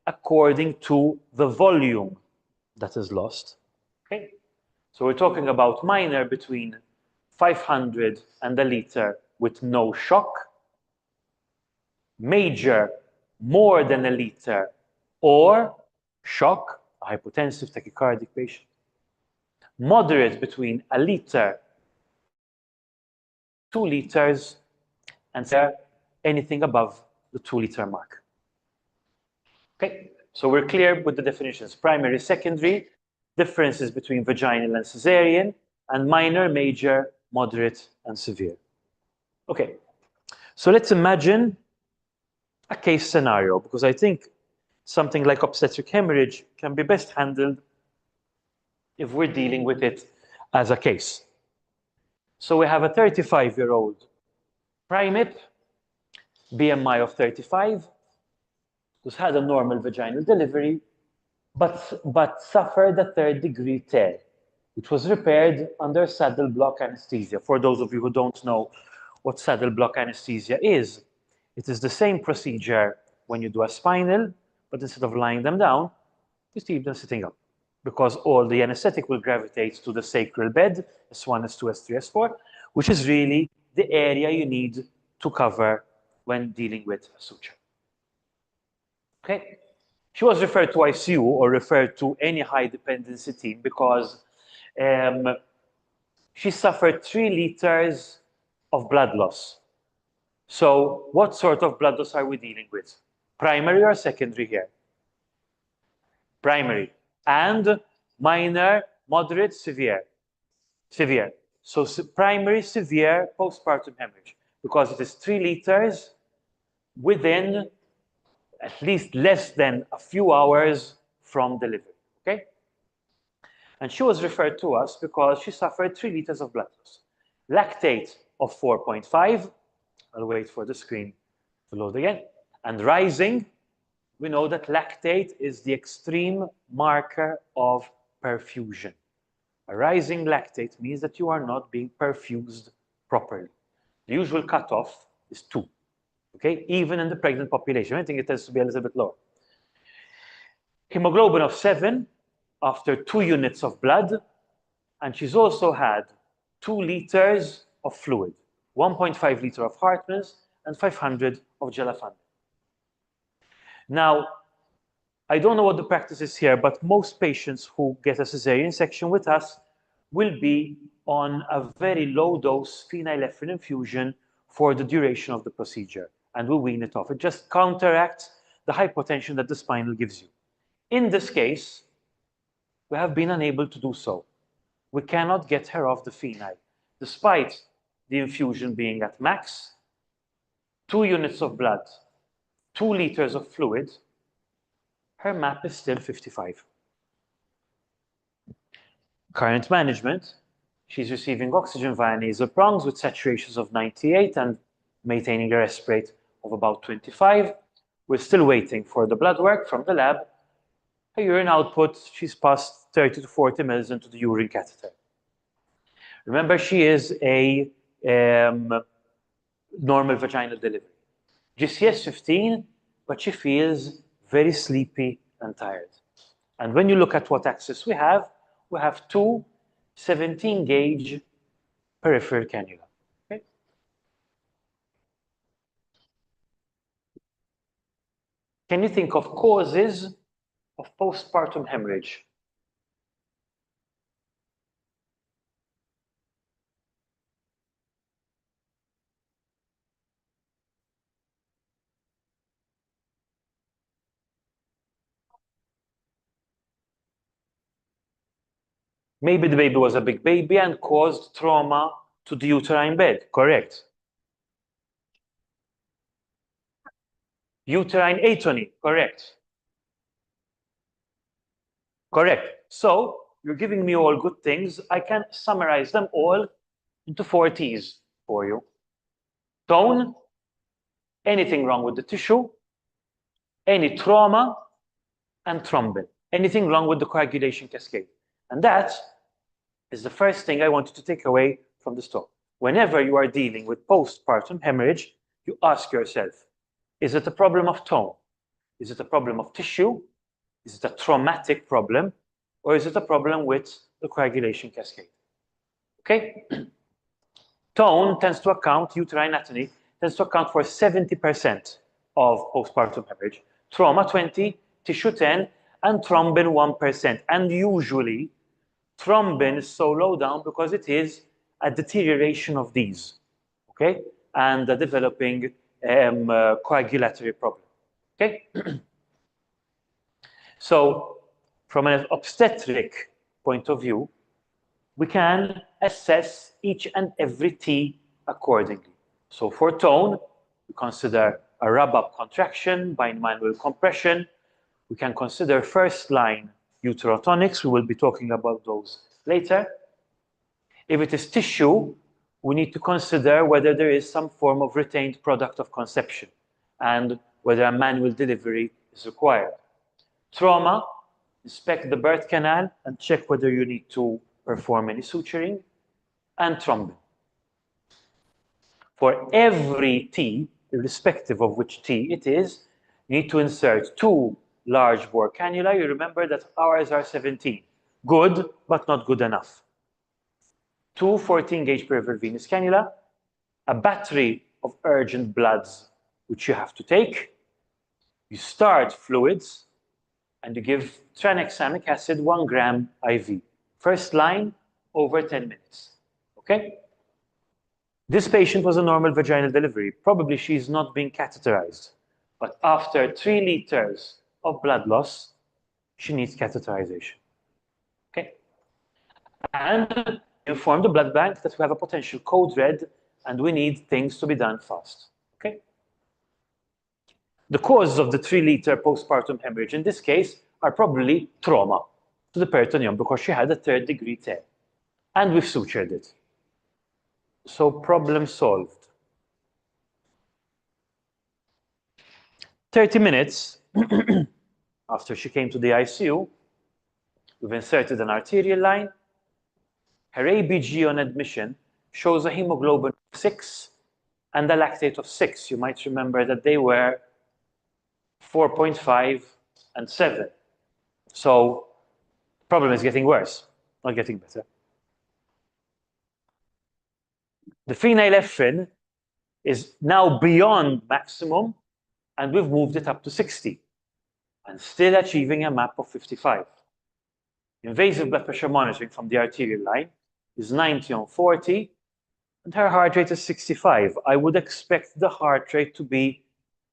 according to the volume that is lost. Okay? So we're talking about minor between 500 and a liter with no shock, major more than a liter or shock, a hypotensive tachycardic patient, moderate between a liter, 2 liters, and anything above the 2-liter mark. Okay, so we're clear with the definitions. Primary, secondary, differences between vaginal and cesarean, and minor, major, moderate, and severe. Okay, so let's imagine a case scenario, because I think something like obstetric hemorrhage can be best handled if we're dealing with it as a case. So we have a 35-year-old primip, BMI of 35, who's had a normal vaginal delivery, but suffered a 3rd-degree tear, which was repaired under saddle block anesthesia. For those of you who don't know what saddle block anesthesia is, it is the same procedure when you do a spinal, but instead of lying them down, you leave them sitting up, because all the anesthetic will gravitate to the sacral bed, S1, S2, S3, S4, which is really the area you need to cover when dealing with a suture. Okay? She was referred to ICU or referred to any high dependency team because she suffered 3 liters of blood loss. So what sort of blood loss are we dealing with? Primary or secondary here? Primary. And minor, moderate, severe. Severe. So primary, severe postpartum hemorrhage, because it is 3 liters within at least less than a few hours from delivery. Okay? And she was referred to us because she suffered 3 liters of blood loss. Lactate of 4.5. I'll wait for the screen to load again. And rising, we know that lactate is the extreme marker of perfusion. A rising lactate means that you are not being perfused properly. The usual cutoff is 2. Okay, even in the pregnant population, I think it tends to be a little bit lower. Hemoglobin of 7 after 2 units of blood, and she's also had 2 liters of fluid, 1.5 liter of Hartmann's and 500 of Gelafand. Now, I don't know what the practice is here, but most patients who get a cesarean section with us will be on a very low dose phenylephrine infusion for the duration of the procedure, and we'll wean it off. It just counteracts the hypotension that the spinal gives you. In this case, we have been unable to do so. We cannot get her off the phenyl, despite the infusion being at max, 2 units of blood, 2 liters of fluid. Her MAP is still 55. Current management, she's receiving oxygen via nasal prongs with saturations of 98 and maintaining a respirate of about 25. We're still waiting for the blood work from the lab. Her urine output, she's passed 30 to 40 mils into the urine catheter. Remember, she is a normal vaginal delivery. GCS 15, but she feels very sleepy and tired. And when you look at what access we have 2 17-gauge peripheral cannula. Okay? Can you think of causes of postpartum hemorrhage? Maybe the baby was a big baby and caused trauma to the uterine bed, correct? Uterine atony, correct? Correct. So you're giving me all good things. I can summarize them all into 4 T's for you. Tone, anything wrong with the tissue, any trauma, and thrombin, anything wrong with the coagulation cascade. And that is the first thing I want you to take away from this talk. Whenever you are dealing with postpartum hemorrhage, you ask yourself, is it a problem of tone? Is it a problem of tissue? Is it a traumatic problem? Or is it a problem with the coagulation cascade? Okay? Tone tends to account, uterine atony, tends to account for 70% of postpartum hemorrhage. Trauma 20, tissue 10, and thrombin 1%. And usually, thrombin is so low down because it is a deterioration of these, okay? And a developing coagulatory problem, okay? So from an obstetric point of view, we can assess each and every T accordingly. So for tone, we consider a rub-up contraction by manual compression. We can consider first-line uterotonics. We will be talking about those later. If it is tissue, we need to consider whether there is some form of retained product of conception and whether a manual delivery is required. Trauma, inspect the birth canal and check whether you need to perform any suturing, and thrombin. For every T, irrespective of which T it is, you need to insert 2 large bore cannula. You remember that ours are 17. Good, but not good enough. 2 14-gauge peripheral venous cannula, a battery of urgent bloods, which you have to take. You start fluids, and you give tranexamic acid 1 gram IV. First line, over 10 minutes, okay? This patient was a normal vaginal delivery. Probably she's not being catheterized, but after 3 liters of blood loss, she needs catheterization, okay? And inform the blood bank that we have a potential code red and we need things to be done fast, okay? The causes of the 3-liter postpartum hemorrhage in this case are probably trauma to the peritoneum because she had a 3rd-degree tear. And we've sutured it. So problem solved. 30 minutes after she came to the ICU, we've inserted an arterial line. Her ABG on admission shows a hemoglobin of 6 and a lactate of 6. You might remember that they were 4.5 and 7. So the problem is getting worse, not getting better. The phenylephrine is now beyond maximum, and we've moved it up to 60, and still achieving a MAP of 55. Invasive blood pressure monitoring from the arterial line is 90 on 40, and her heart rate is 65. I would expect the heart rate to be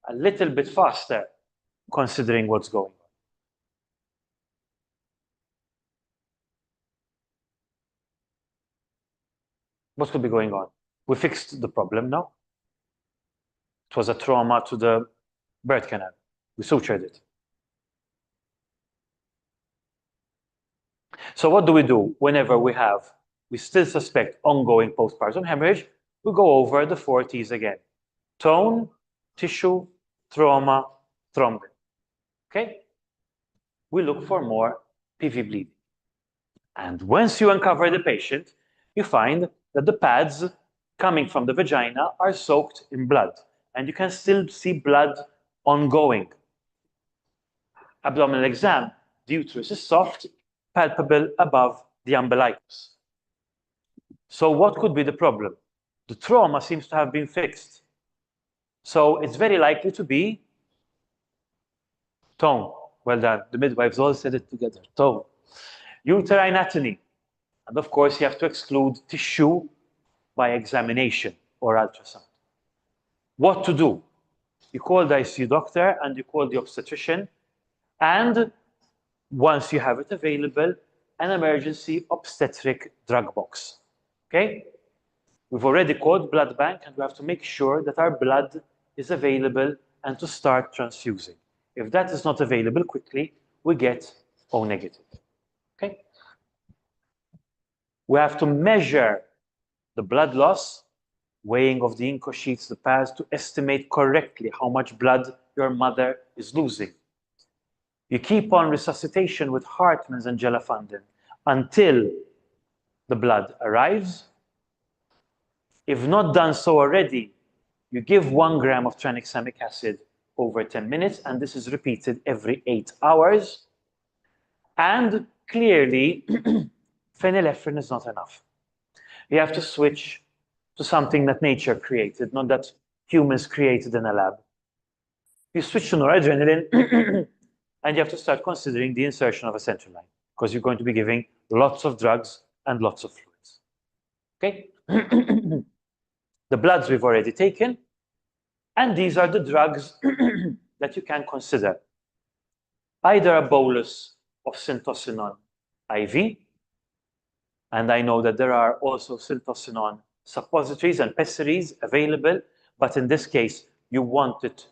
a little bit faster, considering what's going on. What could be going on? We fixed the problem now. It was a trauma to the birth canal. We sutured it. So what do we do whenever we still suspect ongoing postpartum hemorrhage? We go over the 4 T's again. Tone, tissue, trauma, thrombin. Okay? We look for more PV bleeding. And once you uncover the patient, you find that the pads coming from the vagina are soaked in blood, and you can still see blood ongoing. Abdominal exam, the uterus is soft, palpable above the umbilicus. So what could be the problem? The trauma seems to have been fixed. So it's very likely to be tone. Well done. The midwives all said it together. Tone. Uterine atony. And of course, you have to exclude tissue by examination or ultrasound. What to do? You call the ICU doctor and you call the obstetrician, and once you have it available, an emergency obstetric drug box. Okay? We've already called blood bank, and we have to make sure that our blood is available and to start transfusing. If that is not available quickly, we get O negative. Okay? We have to measure the blood loss, weighing of the Inco sheets, the pads, to estimate correctly how much blood your mother is losing. You keep on resuscitation with Hartmann's and gelafandin until the blood arrives. If not done so already, you give 1 gram of tranexamic acid over 10 minutes, and this is repeated every 8 hours. And clearly, phenylephrine is not enough. You have to switch to something that nature created, not that humans created in a lab. You switch to noradrenaline, and you have to start considering the insertion of a central line, because you're going to be giving lots of drugs and lots of fluids. Okay? The bloods we've already taken, and these are the drugs that you can consider. Either a bolus of syntocinon IV, and I know that there are also syntocinon suppositories and pessaries available, but in this case, you want it.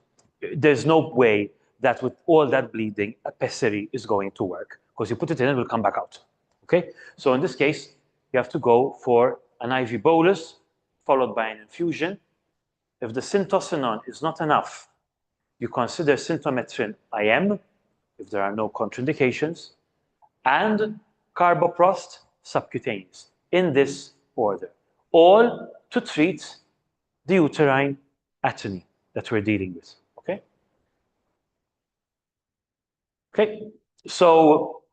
There's no way that with all that bleeding, a pessary is going to work, because you put it in, it will come back out. Okay? So in this case, you have to go for an IV bolus followed by an infusion. If the syntocinon is not enough, you consider synthometrin IM, if there are no contraindications, and carboprost subcutaneous, in this order, all to treat the uterine atony that we're dealing with. Okay? Okay, so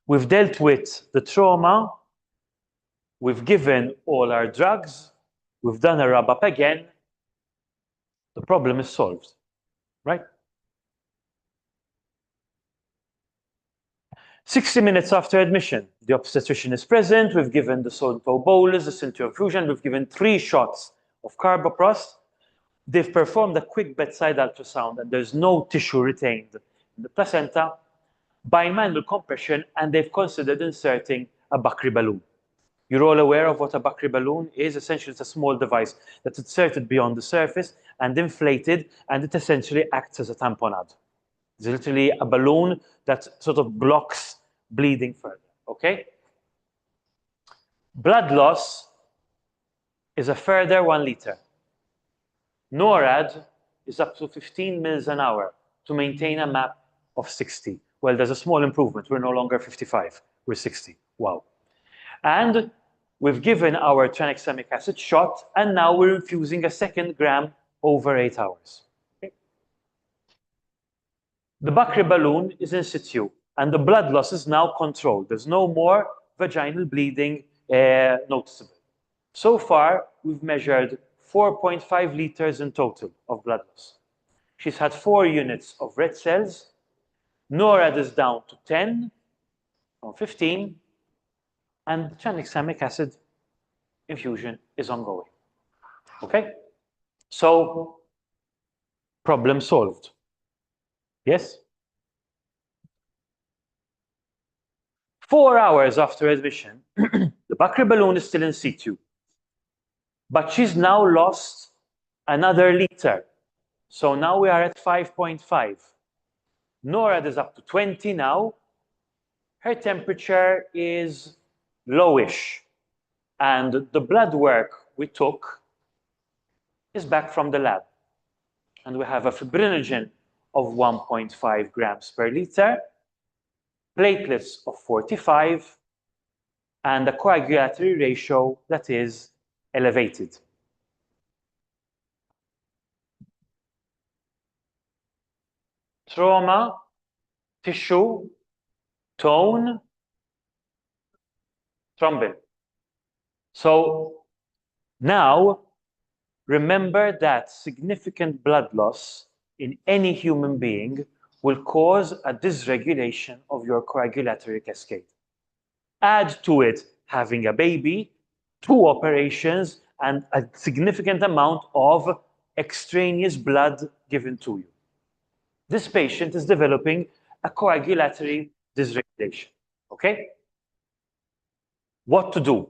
we've dealt with the trauma, we've given all our drugs, we've done a rub-up again, the problem is solved, right? 60 minutes after admission, the obstetrician is present, we've given the Sonto bolus, the centrifusion, we've given 3 shots of carboprost, they've performed a quick bedside ultrasound and there's no tissue retained in the placenta, bimanual compression, and they've considered inserting a Bakri balloon. You're all aware of what a Bakri balloon is. Essentially, it's a small device that's inserted beyond the surface and inflated, and it essentially acts as a tamponade. It's literally a balloon that sort of blocks bleeding further, okay? Blood loss is a further 1 liter. NORAD is up to 15 mils an hour to maintain a MAP of 60. Well, there's a small improvement. We're no longer 55, we're 60. Wow. And we've given our tranexamic acid shot, and now we're infusing a 2nd gram over 8 hours. Okay. The Bakri balloon is in situ, and the blood loss is now controlled. There's no more vaginal bleeding noticeable. So far, we've measured 4.5 liters in total of blood loss. She's had 4 units of red cells. NORAD is down to 10 from 15, and the tranexamic acid infusion is ongoing. Okay? So, problem solved. Yes? 4 hours after admission, the Bakri balloon is still in situ, but she's now lost another liter. So now we are at 5.5. NORAD is up to 20 now. Her temperature is lowish, and the blood work we took is back from the lab. And we have a fibrinogen of 1.5 grams per liter, platelets of 45, and a coagulatory ratio that is elevated. Trauma, tissue, tone, thrombin. So now, remember that significant blood loss in any human being will cause a dysregulation of your coagulatory cascade. Add to it having a baby, 2 operations, and a significant amount of extraneous blood given to you. This patient is developing a coagulatory dysregulation, okay? What to do?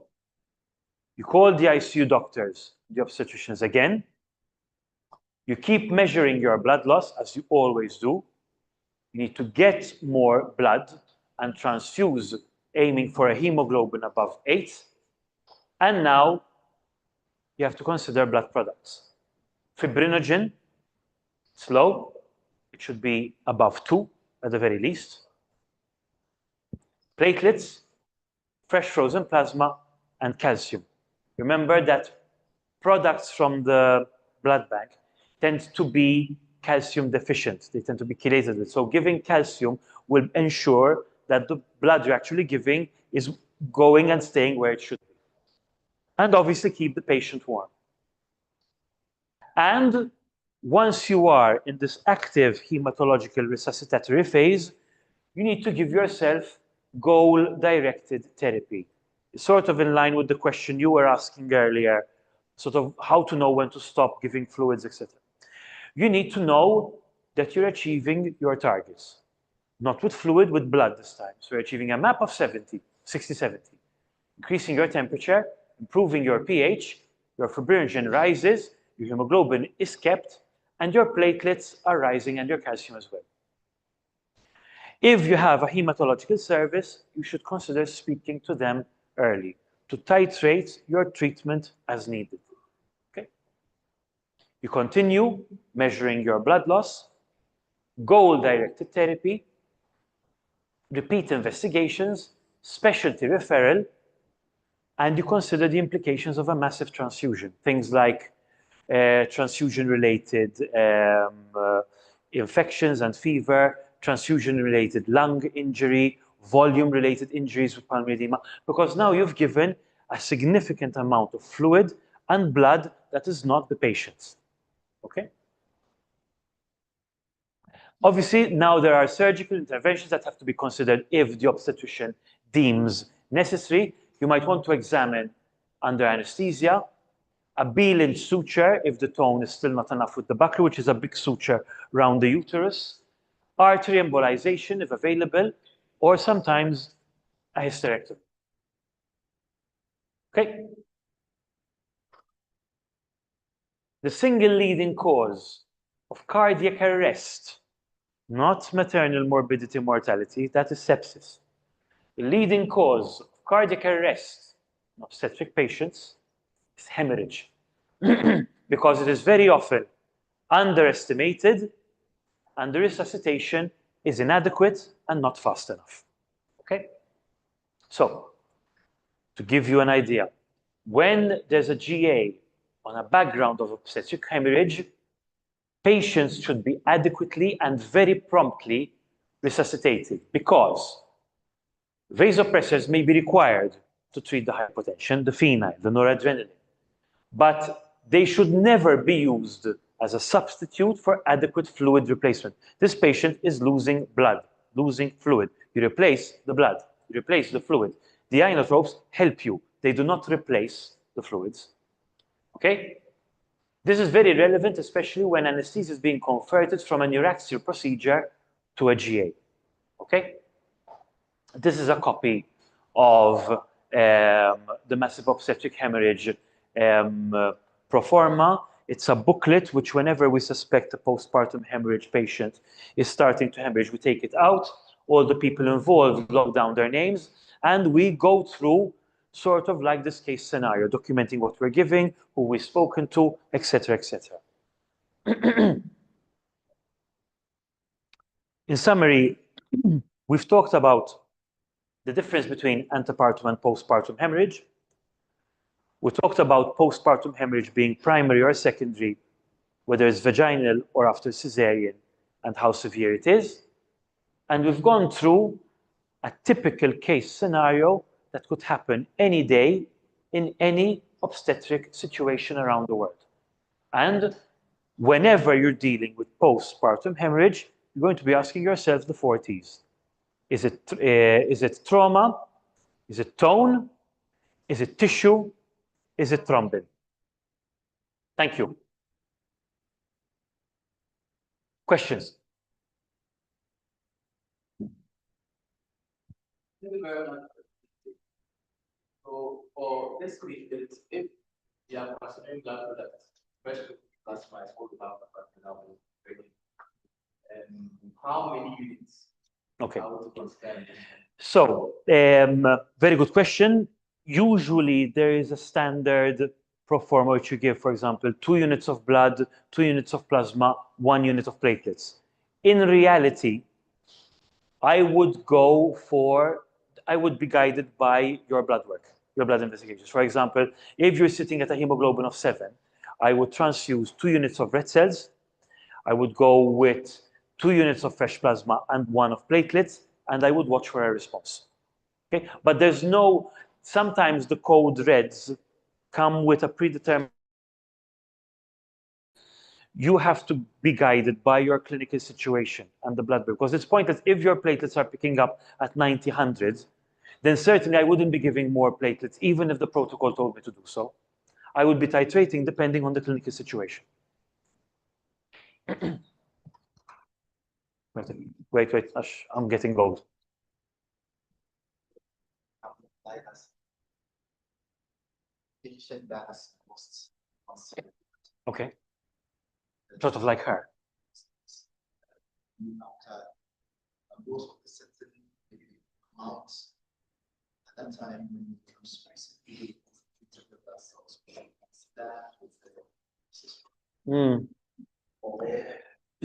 You call the ICU doctors, the obstetricians again. You keep measuring your blood loss, as you always do. You need to get more blood and transfuse, aiming for a hemoglobin above 8. And now you have to consider blood products. Fibrinogen, it's low. It should be above 2 at the very least. Platelets, fresh frozen plasma, and calcium. Remember that products from the blood bank tend to be calcium deficient. They tend to be chelated. So giving calcium will ensure that the blood you're actually giving is going and staying where it should be. And obviously keep the patient warm. And once you are in this active hematological resuscitatory phase, you need to give yourself goal-directed therapy. Sort of in line with the question you were asking earlier, sort of how to know when to stop giving fluids, etc. You need to know that you're achieving your targets. Not with fluid, with blood this time. So you're achieving a MAP of 70, 60, 70. Increasing your temperature, improving your pH, your fibrinogen rises, your hemoglobin is kept, and your platelets are rising and your calcium as well. If you have a hematological service, you should consider speaking to them early to titrate your treatment as needed. Okay? You continue measuring your blood loss, goal-directed therapy, repeat investigations, specialty referral, and you consider the implications of a massive transfusion. Things like transfusion-related infections and fever, transfusion-related lung injury, volume-related injuries with pulmonary edema, because now you've given a significant amount of fluid and blood that is not the patient's. Okay? Obviously, now there are surgical interventions that have to be considered if the obstetrician deems necessary. You might want to examine under anesthesia, a Beeline suture if the tone is still not enough with the buckle, which is a big suture around the uterus, artery embolization if available, or sometimes a hysterectomy. Okay? The single leading cause of cardiac arrest, not maternal morbidity mortality, that is sepsis. The leading cause of cardiac arrest in obstetric patients is hemorrhage, because it is very often underestimated and the resuscitation is inadequate and not fast enough. Okay? So, to give you an idea, when there's a GA on a background of obstetric hemorrhage, patients should be adequately and very promptly resuscitated because vasopressors may be required to treat the hypotension, the phenyl, the noradrenaline, but they should never be used as a substitute for adequate fluid replacement. This patient is losing blood, losing fluid. You replace the blood, you replace the fluid. The inotropes help you. They do not replace the fluids. Okay? This is very relevant, especially when anesthesia is being converted from a neuraxial procedure to a GA. Okay? This is a copy of the massive obstetric hemorrhage pro forma. It's a booklet which whenever we suspect a postpartum hemorrhage patient is starting to hemorrhage, we take it out, all the people involved log down their names, and we go through sort of like this case scenario, documenting what we're giving, who we've spoken to, etc., etc. In summary, we've talked about the difference between antepartum and postpartum hemorrhage. We talked about postpartum hemorrhage being primary or secondary, whether it's vaginal or after cesarean, and how severe it is. And we've gone through a typical case scenario that could happen any day in any obstetric situation around the world. And whenever you're dealing with postpartum hemorrhage, you're going to be asking yourself the 4 T's. Is it trauma? Is it tone? Is it tissue? Is it thrombin? Thank you. Questions? Thank you very much. So for this week, if you have considering blood products, especially classified for the and how many units? Okay. How to consider? So, very good question. Usually there is a standard pro forma which you give, for example, 2 units of blood, 2 units of plasma, 1 unit of platelets. In reality, I would be guided by your blood work, your blood investigations. For example, if you're sitting at a hemoglobin of 7, I would transfuse 2 units of red cells. I would go with 2 units of fresh plasma and 1 of platelets, and I would watch for a response. Okay, but there's no, sometimes the code reds come with a predetermined. You have to be guided by your clinical situation and the blood work, because it's pointless if your platelets are picking up at 90, 100, then certainly I wouldn't be giving more platelets, even if the protocol told me to do so. I would be titrating depending on the clinical situation. Wait, Ash, I'm getting old. Patient that has most Okay. Sort of like her. most of the certain amounts at that time when it becomes specific to the vessels, that with the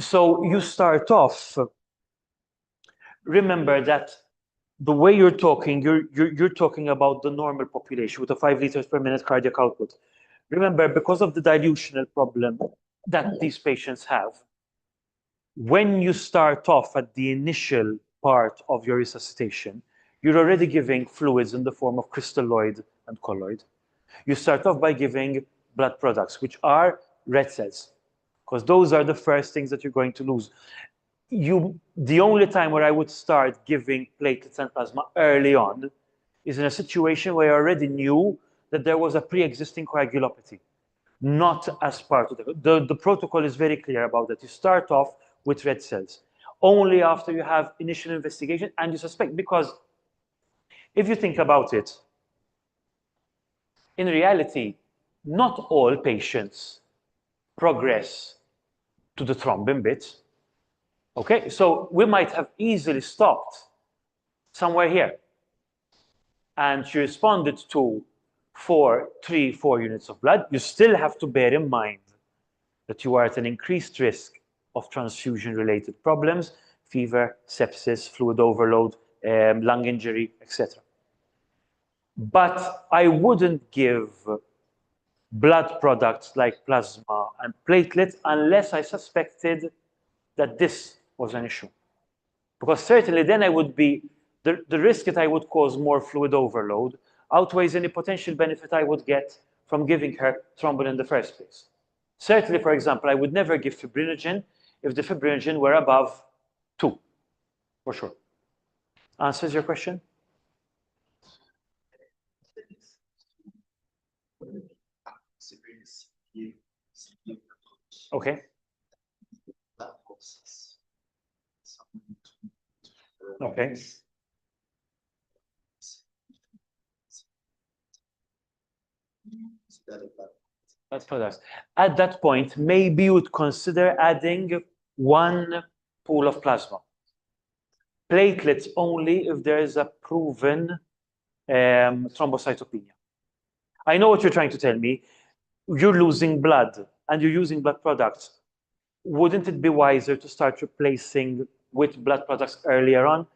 So you start off, remember that the way you're talking, you're talking about the normal population with a 5 liters per minute cardiac output. Remember, because of the dilutional problem that these patients have, when you start off at the initial part of your resuscitation, you're already giving fluids in the form of crystalloid and colloid. You start off by giving blood products, which are red cells, because those are the first things that you're going to lose. The only time where I would start giving platelets and plasma early on is in a situation where I already knew that there was a pre-existing coagulopathy, not as part of the protocol is very clear about that. You start off with red cells only after you have initial investigation and you suspect, because if you think about it, in reality, not all patients progress to the thrombin bit. Okay, so we might have easily stopped somewhere here. And she responded to 4 units of blood. You still have to bear in mind that you are at an increased risk of transfusion-related problems, fever, sepsis, fluid overload, lung injury, etc. But I wouldn't give blood products like plasma and platelets unless I suspected that this was an issue. Because certainly then I would be, the risk that I would cause more fluid overload outweighs any potential benefit I would get from giving her thrombin in the first place. Certainly, for example, I would never give fibrinogen if the fibrinogen were above 2, for sure. Answers your question? Okay. Okay. Blood products. At that point, maybe you would consider adding 1 pool of plasma. Platelets only if there is a proven thrombocytopenia. I know what you're trying to tell me. You're losing blood and you're using blood products. Wouldn't it be wiser to start replacing with blood products earlier on?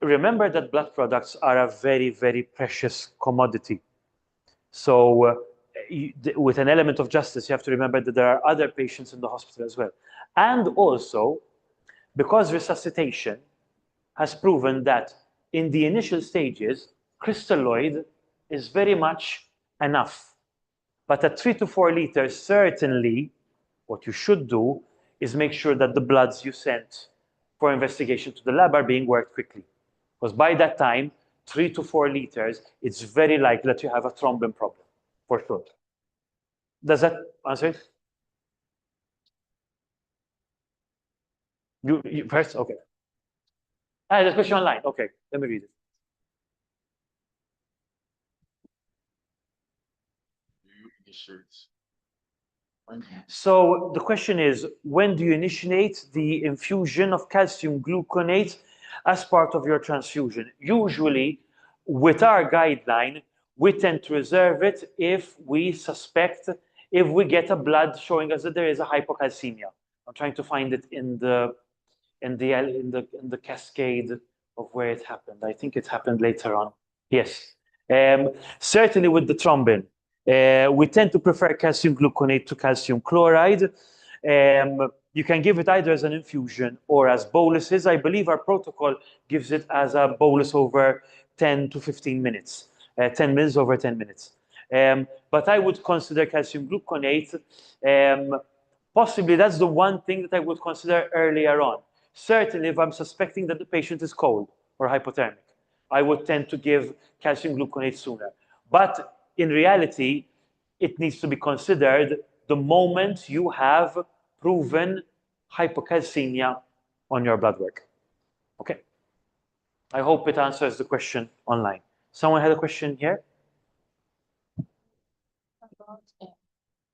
Remember that blood products are a very, very precious commodity. So with an element of justice, you have to remember that there are other patients in the hospital as well. And also, because resuscitation has proven that in the initial stages, crystalloid is very much enough. But at 3 to 4 liters, certainly, what you should do is make sure that the bloods you sent for investigation to the lab are being worked quickly. Because by that time, 3 to 4 liters, it's very likely that you have a thrombin problem, for sure. Does that answer it? You first? Okay. There's a question online. Okay, let me read it. So the question is, when do you initiate the infusion of calcium gluconate as part of your transfusion? Usually, with our guideline, we tend to reserve it if we suspect, if we get a blood showing us that there is a hypocalcemia. I'm trying to find it in the cascade of where it happened. I think it happened later on. Yes. Certainly with the thrombin. We tend to prefer calcium gluconate to calcium chloride. you can give it either as an infusion or as boluses. I believe our protocol gives it as a bolus over 10 to 15 minutes, 10 minutes over 10 minutes. But I would consider calcium gluconate. Possibly that's the one thing that I would consider earlier on. Certainly, if I'm suspecting that the patient is cold or hypothermic, I would tend to give calcium gluconate sooner. But in reality, it needs to be considered the moment you have proven hypocalcemia on your blood work. Okay. I hope it answers the question online. Someone had a question here? About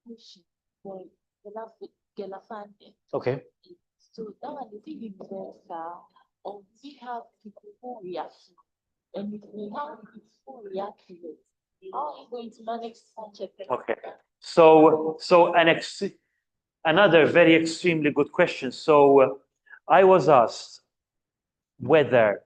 pushing for gelafandin. Okay. So that one is universal, or we have people who react to it. And if we have people who react to it, how are you going to manage such a thing? Okay. Another very extremely good question. So I was asked whether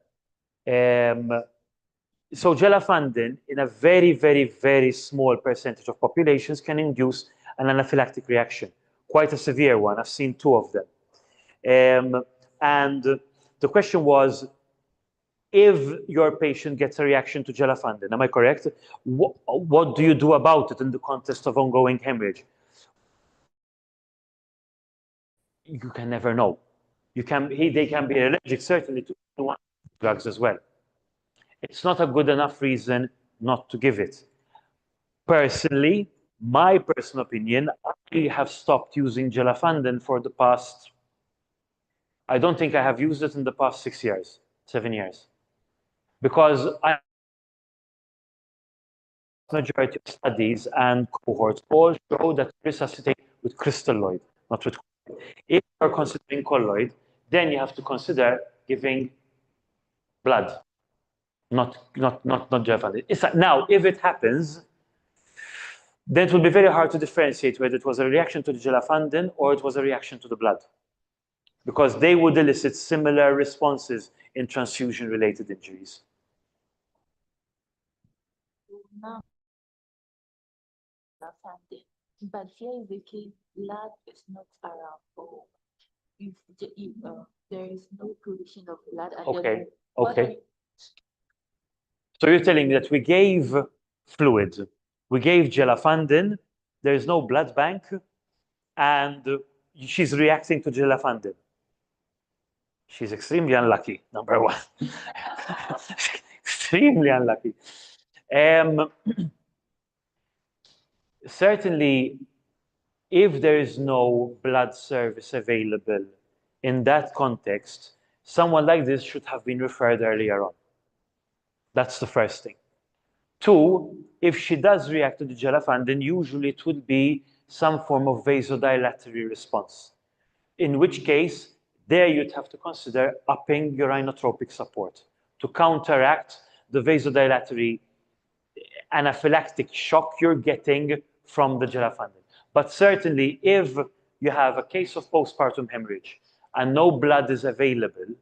so gelafandin in a very, very, very small percentage of populations can induce an anaphylactic reaction, quite a severe one. I've seen 2 of them. And the question was, if your patient gets a reaction to gelafandin, am I correct? What do you do about it in the context of ongoing hemorrhage? You can never know. They can be allergic certainly to drugs as well. It's not a good enough reason not to give it. Personally, my personal opinion, I have stopped using gelafandin for the past, I don't think I have used it in the past 6 years, 7 years. Because majority of studies and cohorts all show that resuscitate with crystalloid, not with colloid. If you're considering colloid, then you have to consider giving blood, not gelafandin. Now, if it happens, then it will be very hard to differentiate whether it was a reaction to the gelafandin or it was a reaction to the blood, because they would elicit similar responses in transfusion-related injuries. Now, gelafandin. But here is the case, blood is not around. Or if there is no provision of blood. And Okay, then what okay. So you're telling me that we gave fluid, we gave gelafandin, there is no blood bank, and she's reacting to gelafandin. She's extremely unlucky, number one. Extremely unlucky. Certainly, if there is no blood service available in that context, someone like this should have been referred earlier on. That's the first thing. 2, if she does react to the gelafandin, usually it would be some form of vasodilatory response, in which case, there you'd have to consider upping your inotropic support to counteract the vasodilatory anaphylactic shock you're getting from the gelafandin. But certainly, if you have a case of postpartum hemorrhage and no blood is available,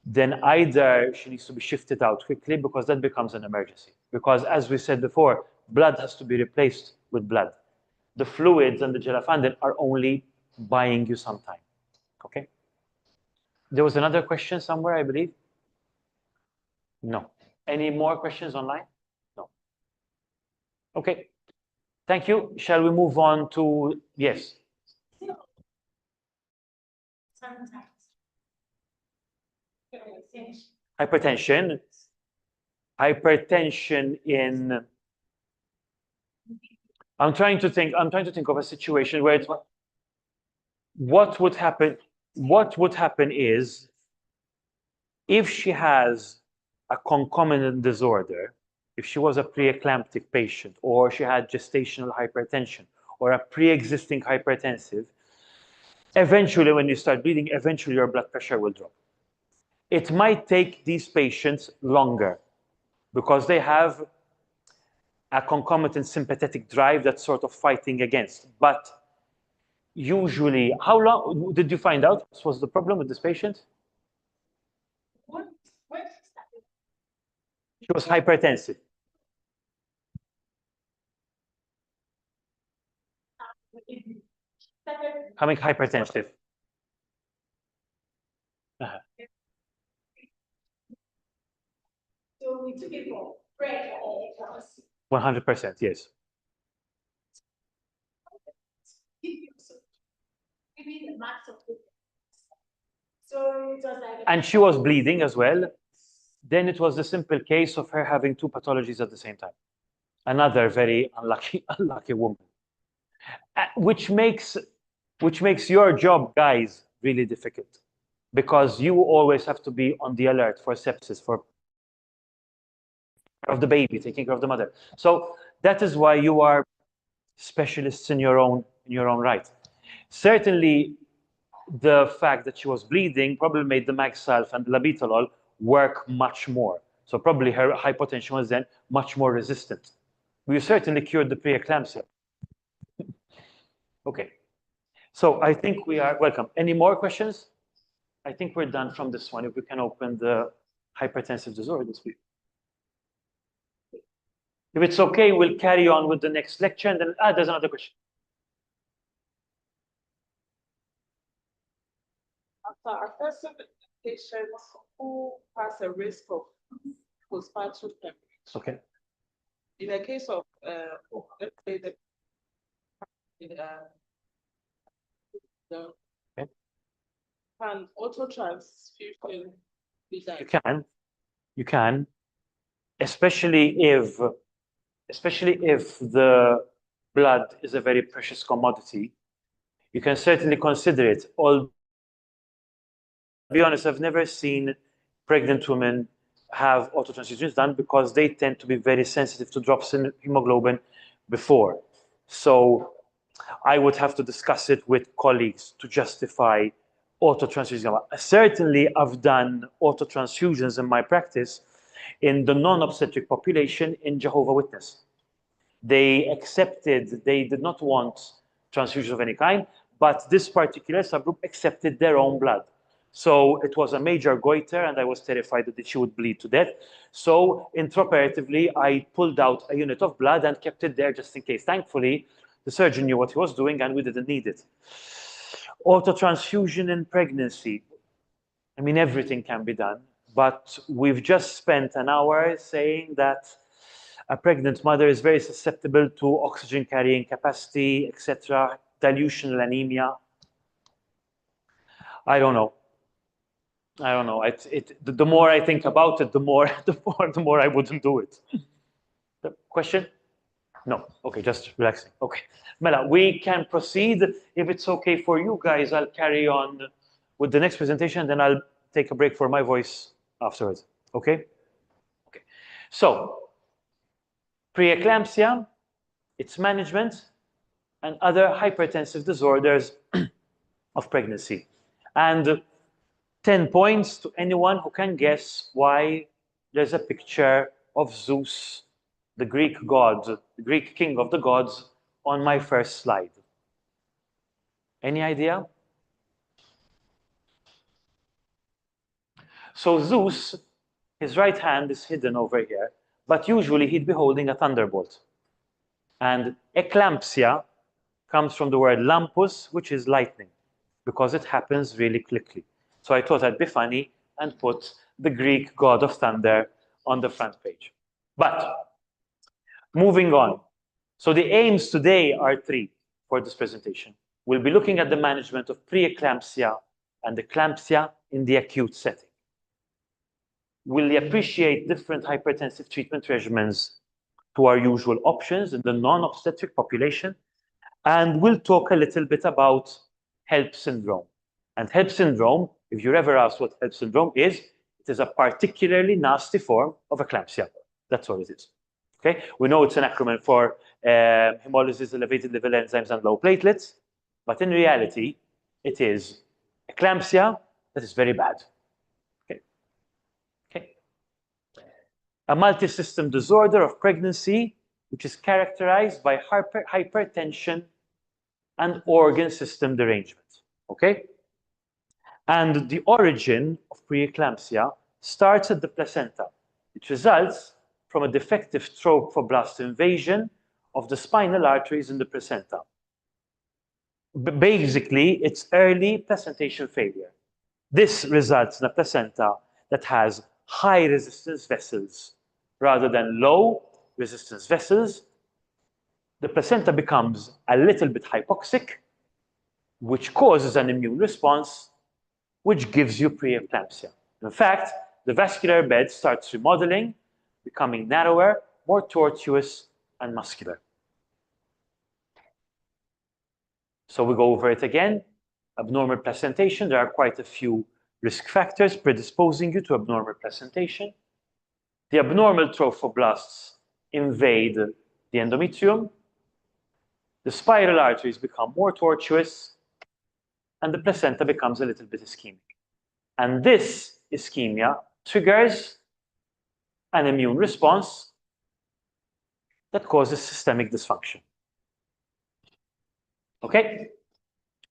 then either she needs to be shifted out quickly, because that becomes an emergency. Because as we said before, blood has to be replaced with blood. The fluids and the gelafandin are only buying you some time. Okay? There was another question somewhere, I believe. No. Any more questions online? No. Okay. Thank you. Shall we move on to, yes? Hypertension. Hypertension in, I'm trying to think of a situation where what would happen is, if she has a concomitant disorder, if she was a preeclamptic patient, or she had gestational hypertension, or a pre-existing hypertensive, eventually when you start bleeding, eventually your blood pressure will drop. It might take these patients longer because they have a concomitant sympathetic drive that's sort of fighting against. But usually, how long did you find out what was the problem with this patient? She was hypertensive. becoming hypertensive. So we took it for bread or eclampsia. 100%, yes. Maybe the max of it. So it was like. And she was bleeding as well. Then it was the simple case of her having two pathologies at the same time. Another very unlucky woman. Which makes your job, guys, really difficult. Because you always have to be on the alert for sepsis, for of the baby, taking care of the mother. So that is why you are specialists in your own right. Certainly, the fact that she was bleeding probably made the Magsalf and the labetalol work much more. So probably her hypotension was then much more resistant. We certainly cured the preeclampsia. Okay. So I think we are welcome. Any more questions? I think we're done from this one. If we can open the hypertensive disorders, please. If it's okay, we'll carry on with the next lecture. And then, there's another question. After a person patient who has a risk of postpartum hemorrhage. Okay. In the case of, let's say Okay. Can autotransfusion be done? You can, especially if the blood is a very precious commodity. You can certainly consider it. To be honest, I've never seen pregnant women have autotransfusions done because they tend to be very sensitive to drops in hemoglobin before. So I would have to discuss it with colleagues to justify autotransfusion. Certainly, I've done autotransfusions in my practice in the non-obstetric population in Jehovah's Witness. They did not want transfusion of any kind, but this particular subgroup accepted their own blood. So it was a major goiter, and I was terrified that she would bleed to death. So intraoperatively, I pulled out a unit of blood and kept it there just in case. Thankfully, the surgeon knew what he was doing, and we didn't need it. Autotransfusion in pregnancy. I mean, everything can be done, but we've just spent an hour saying that a pregnant mother is very susceptible to oxygen carrying capacity, etc., dilutional anemia. I don't know. The more I think about it, the more I wouldn't do it. The question? No. Okay, just relaxing. Okay, Mela, we can proceed. If it's okay for you guys, I'll carry on with the next presentation, then I'll take a break for my voice afterwards. Okay? Okay. So, preeclampsia, its management, and other hypertensive disorders of pregnancy. And 10 points to anyone who can guess why there's a picture of Zeus, the Greek god, the Greek king of the gods, on my first slide. Any idea? So Zeus, his right hand is hidden over here, but usually he'd be holding a thunderbolt. And eclampsia comes from the word lampus, which is lightning, because it happens really quickly. So I thought I'd be funny and put the Greek god of thunder on the front page. But moving on. So the aims today are 3 for this presentation. We'll be looking at the management of preeclampsia and eclampsia in the acute setting. We'll appreciate different hypertensive treatment regimens to our usual options in the non-obstetric population. And we'll talk a little bit about HELLP syndrome. And HELLP syndrome, if you're ever asked what HELLP syndrome is, it is a particularly nasty form of eclampsia. That's what it is. Okay? We know it's an acronym for hemolysis, elevated liver enzymes, and low platelets. But in reality, it is eclampsia that is very bad. Okay? Okay. A multi-system disorder of pregnancy, which is characterized by hypertension and organ system derangement. Okay? And the origin of preeclampsia starts at the placenta. It results from a defective trophoblast invasion of the spinal arteries in the placenta. basically, it's early placental failure. This results in a placenta that has high resistance vessels rather than low resistance vessels. The placenta becomes a little bit hypoxic, which causes an immune response, which gives you preeclampsia. In fact, the vascular bed starts remodeling, becoming narrower, more tortuous, and muscular. So we go over it again. Abnormal placentation, there are quite a few risk factors predisposing you to abnormal placentation. The abnormal trophoblasts invade the endometrium. The spiral arteries become more tortuous, and the placenta becomes a little bit ischemic. And this ischemia triggers an immune response that causes systemic dysfunction. Okay?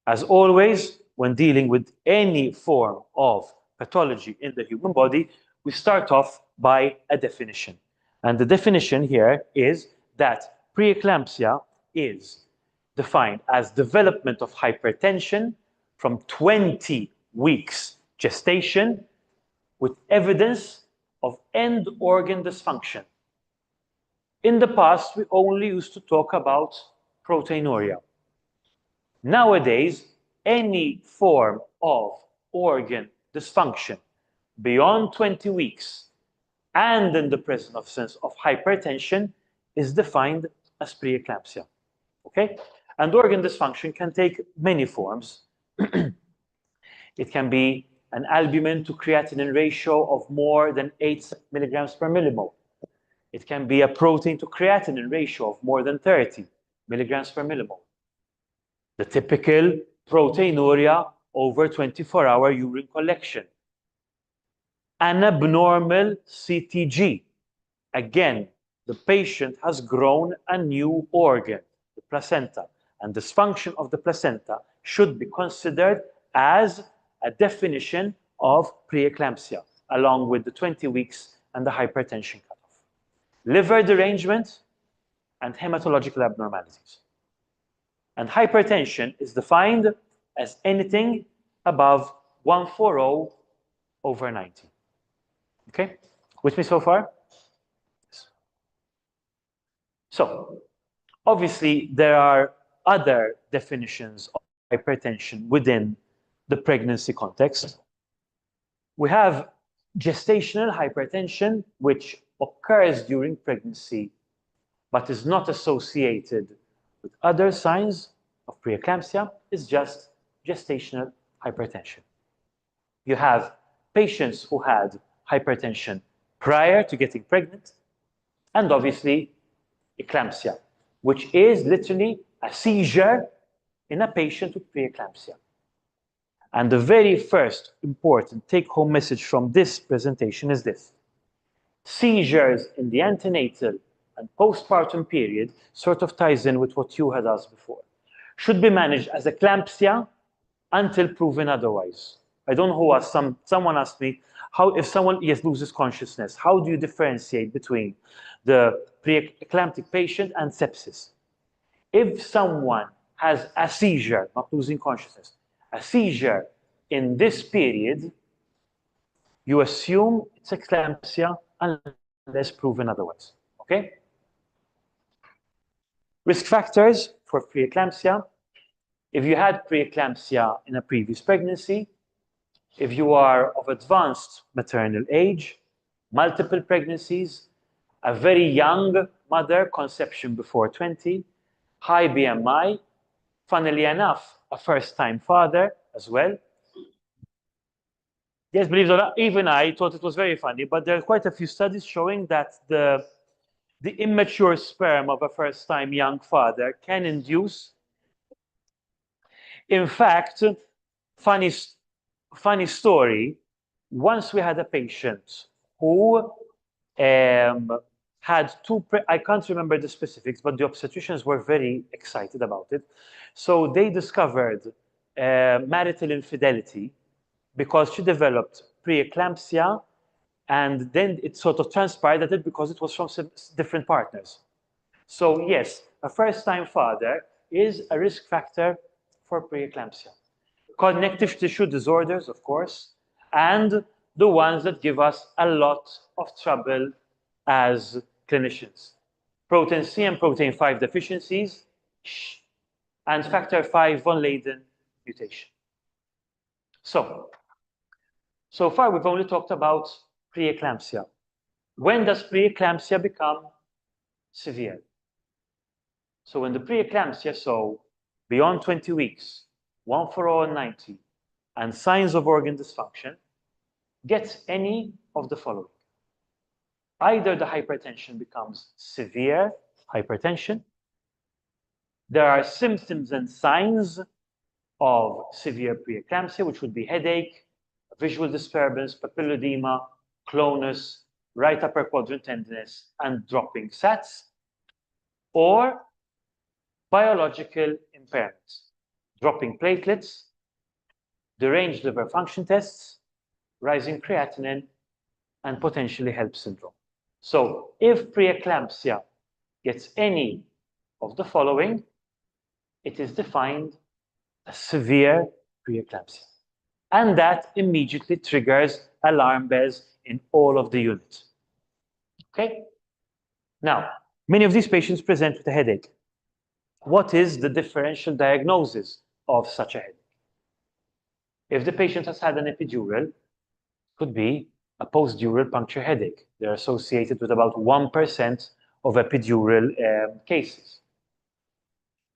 As always, when dealing with any form of pathology in the human body, we start off by a definition. And the definition here is that preeclampsia is defined as development of hypertension from 20 weeks gestation with evidence of end organ dysfunction. In the past, we only used to talk about proteinuria. Nowadays, any form of organ dysfunction beyond 20 weeks and in the presence of hypertension is defined as preeclampsia. Okay? And organ dysfunction can take many forms. It can be an albumin to creatinine ratio of more than 8 milligrams per millimole. It can be a protein to creatinine ratio of more than 30 milligrams per millimole. The typical proteinuria over 24-hour urine collection. An abnormal CTG. Again, the patient has grown a new organ, the placenta, and dysfunction of the placenta should be considered as a definition of preeclampsia, along with the 20 weeks and the hypertension cutoff. Liver derangement and hematological abnormalities. And hypertension is defined as anything above 140 over 90. Okay? With me so far? Yes. So, obviously, there are other definitions of hypertension within the pregnancy context. We have gestational hypertension, which occurs during pregnancy, but is not associated with other signs of preeclampsia. It's just gestational hypertension. You have patients who had hypertension prior to getting pregnant, and obviously eclampsia, which is literally a seizure in a patient with preeclampsia. And the very first important take-home message from this presentation is this. Seizures in the antenatal and postpartum period sort of ties in with what you had asked before. Should be managed as eclampsia until proven otherwise. I don't know who asked, someone asked me, how if someone loses consciousness, how do you differentiate between the preeclamptic patient and sepsis? If someone has a seizure, not losing consciousness, a seizure in this period, you assume it's eclampsia unless proven otherwise. Okay? Risk factors for preeclampsia. If you had preeclampsia in a previous pregnancy, if you are of advanced maternal age, multiple pregnancies, a very young mother, conception before 20, high BMI, funnily enough, a first-time father as well. Yes, believe it or not, even I thought it was very funny, but there are quite a few studies showing that the immature sperm of a first-time young father can induce. In fact, funny story, once we had a patient who had I can't remember the specifics, but the obstetricians were very excited about it. So they discovered marital infidelity because she developed preeclampsia, and then it sort of transpired that because it was from different partners. So yes, a first-time father is a risk factor for preeclampsia. Connective tissue disorders, of course, and the ones that give us a lot of trouble as clinicians. Protein C and protein 5 deficiencies, and factor 5 von Leyden mutation. So far we've only talked about preeclampsia. When does preeclampsia become severe? So when the preeclampsia, so beyond 20 weeks, 1 for all 90, and signs of organ dysfunction, gets any of the following. Either the hypertension becomes severe hypertension, there are symptoms and signs of severe preeclampsia, which would be headache, visual disturbance, papilledema, clonus, right upper quadrant tenderness, and dropping SATs, or biological impairments, dropping platelets, deranged liver function tests, rising creatinine, and potentially HELLP syndrome. So if preeclampsia gets any of the following, it is defined as severe preeclampsia. And that immediately triggers alarm bells in all of the units. Okay? Now, many of these patients present with a headache. What is the differential diagnosis of such a headache? If the patient has had an epidural, it could be a postdural puncture headache. They're associated with about 1% of epidural cases.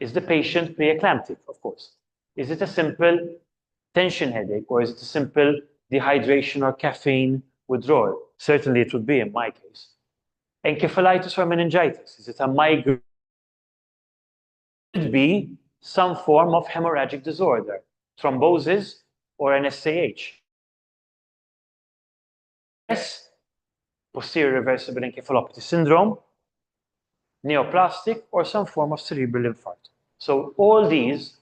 Is the patient preeclamptic? Of course. Is it a simple tension headache, or is it a simple dehydration or caffeine withdrawal? Certainly it would be in my case. Encephalitis or meningitis? Is it a migraine? It could be some form of hemorrhagic disorder, thrombosis or an SAH. Yes, posterior reversible encephalopathy syndrome, neoplastic, or some form of cerebral infarct. So all these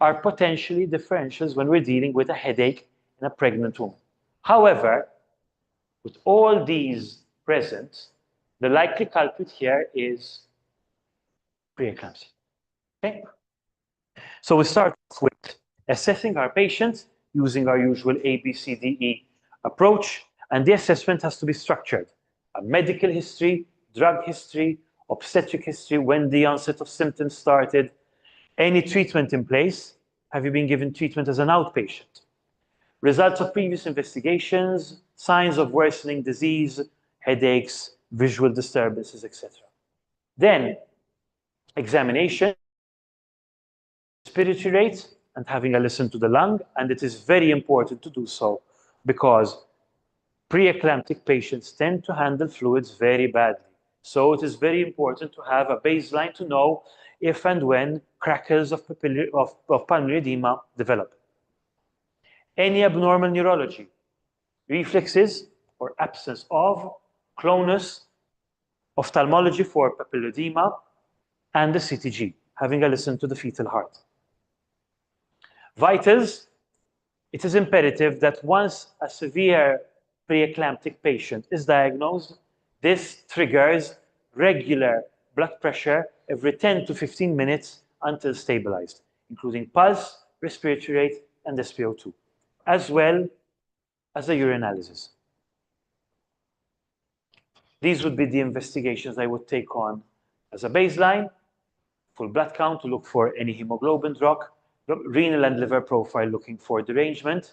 are potentially differentials when we're dealing with a headache in a pregnant woman. However, with all these present, the likely culprit here is preeclampsia. Okay? So we start with assessing our patients using our usual ABCDE approach, and the assessment has to be structured. A medical history, drug history, obstetric history, when the onset of symptoms started, any treatment in place. Have you been given treatment as an outpatient? Results of previous investigations, signs of worsening disease, headaches, visual disturbances, etc. Then, examination, respiratory rate, and having a listen to the lung, and it is very important to do so because preeclamptic patients tend to handle fluids very badly. So it is very important to have a baseline to know if and when crackles of pulmonary edema develop. Any abnormal neurology, reflexes or absence of, clonus, ophthalmology for papilledema, and the CTG, having a listen to the fetal heart. Vitals, it is imperative that once a severe preeclamptic patient is diagnosed, this triggers regular blood pressure every 10 to 15 minutes until stabilized, including pulse, respiratory rate, and SpO2, as well as a urinalysis. These would be the investigations I would take on as a baseline: full blood count to look for any hemoglobin drop, renal and liver profile looking for derangement,